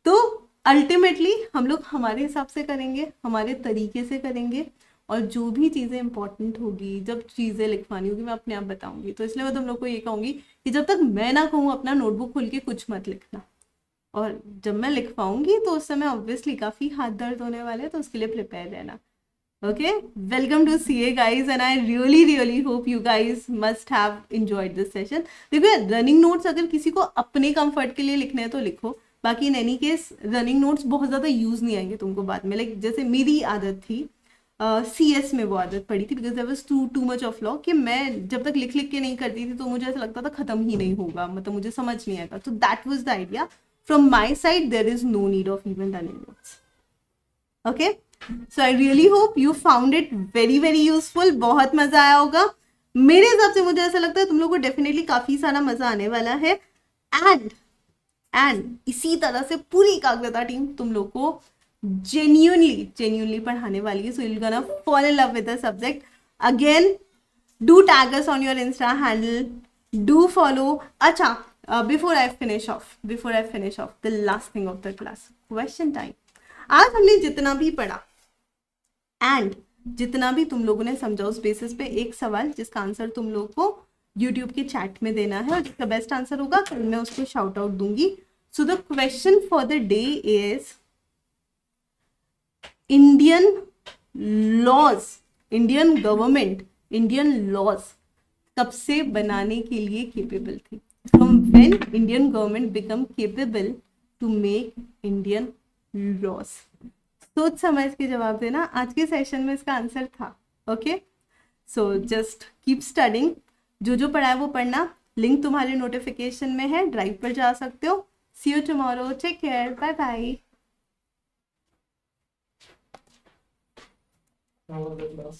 तो अल्टीमेटली हम लोग हमारे हिसाब से करेंगे, हमारे तरीके से करेंगे, और जो भी चीज़ें इंपॉर्टेंट होगी, जब चीज़ें लिखवानी होगी मैं अपने आप बताऊंगी। तो इसलिए मैं तुम लोग को ये कहूंगी कि जब तक मैं ना कहूँ अपना नोटबुक खोल के कुछ मत लिखना, और जब मैं लिखवाऊंगी तो उस समय ऑब्वियसली काफ़ी हाथ दर्द होने वाले हैं, तो उसके लिए प्रिपेयर रहना। Okay, welcome to CA guys, and I really hope you guys must have enjoyed this session. देखो रनिंग नोट्स अगर किसी को अपने कंफर्ट के लिए लिखने हैं तो लिखो, बाकी in any case running notes बहुत ज़्यादा यूज़ नहीं आएंगे तुमको बाद में। लाइक जैसे मेरी आदत थी, CS में वो आदत पड़ी थी, because there was too much of law, कि मैं जब तक लिख के नहीं करती थी तो मुझे ऐसा लगता था खत्म ही नहीं होगा, मतलब मुझे समझ नहीं आएगा। तो that was the idea from my side, there is no need of even running notes. Okay, so I really hope you found it very useful, बहुत मजा आया होगा। मेरे हिसाब से मुझे ऐसा लगता है तुम लोग को डेफिनेटली काफी सारा मजा आने वाला है, एंड इसी तरह से पूरी एकाग्रता टीम तुम लोग को genuinely पढ़ाने वाली है। So you're gonna fall in love with the subject. Again, do tag us on your Insta handle. Do follow. अच्छा, before I finish off, the last thing of the class, question time. आज हमने जितना भी पढ़ा and जितना भी तुम लोगों ने समझा, उस बेसिस पे एक सवाल जिसका आंसर तुम लोग को यूट्यूब के चैट में देना है और जिसका बेस्ट आंसर होगा कल मैं उसको शाउट आउट दूंगी. So the question for the day is Indian laws, Indian government, Indian laws कब से बनाने के लिए केपेबल थी? From when Indian government become capable to make Indian laws? सोच समझ के जवाब देना. आज के सेशन में इसका आंसर था. Okay, so just keep studying. जो जो पढ़ा है वो पढ़ना. लिंक तुम्हारे नोटिफिकेशन में है, ड्राइव पर जा सकते हो. See you tomorrow. Take care. Bye bye. How was the class?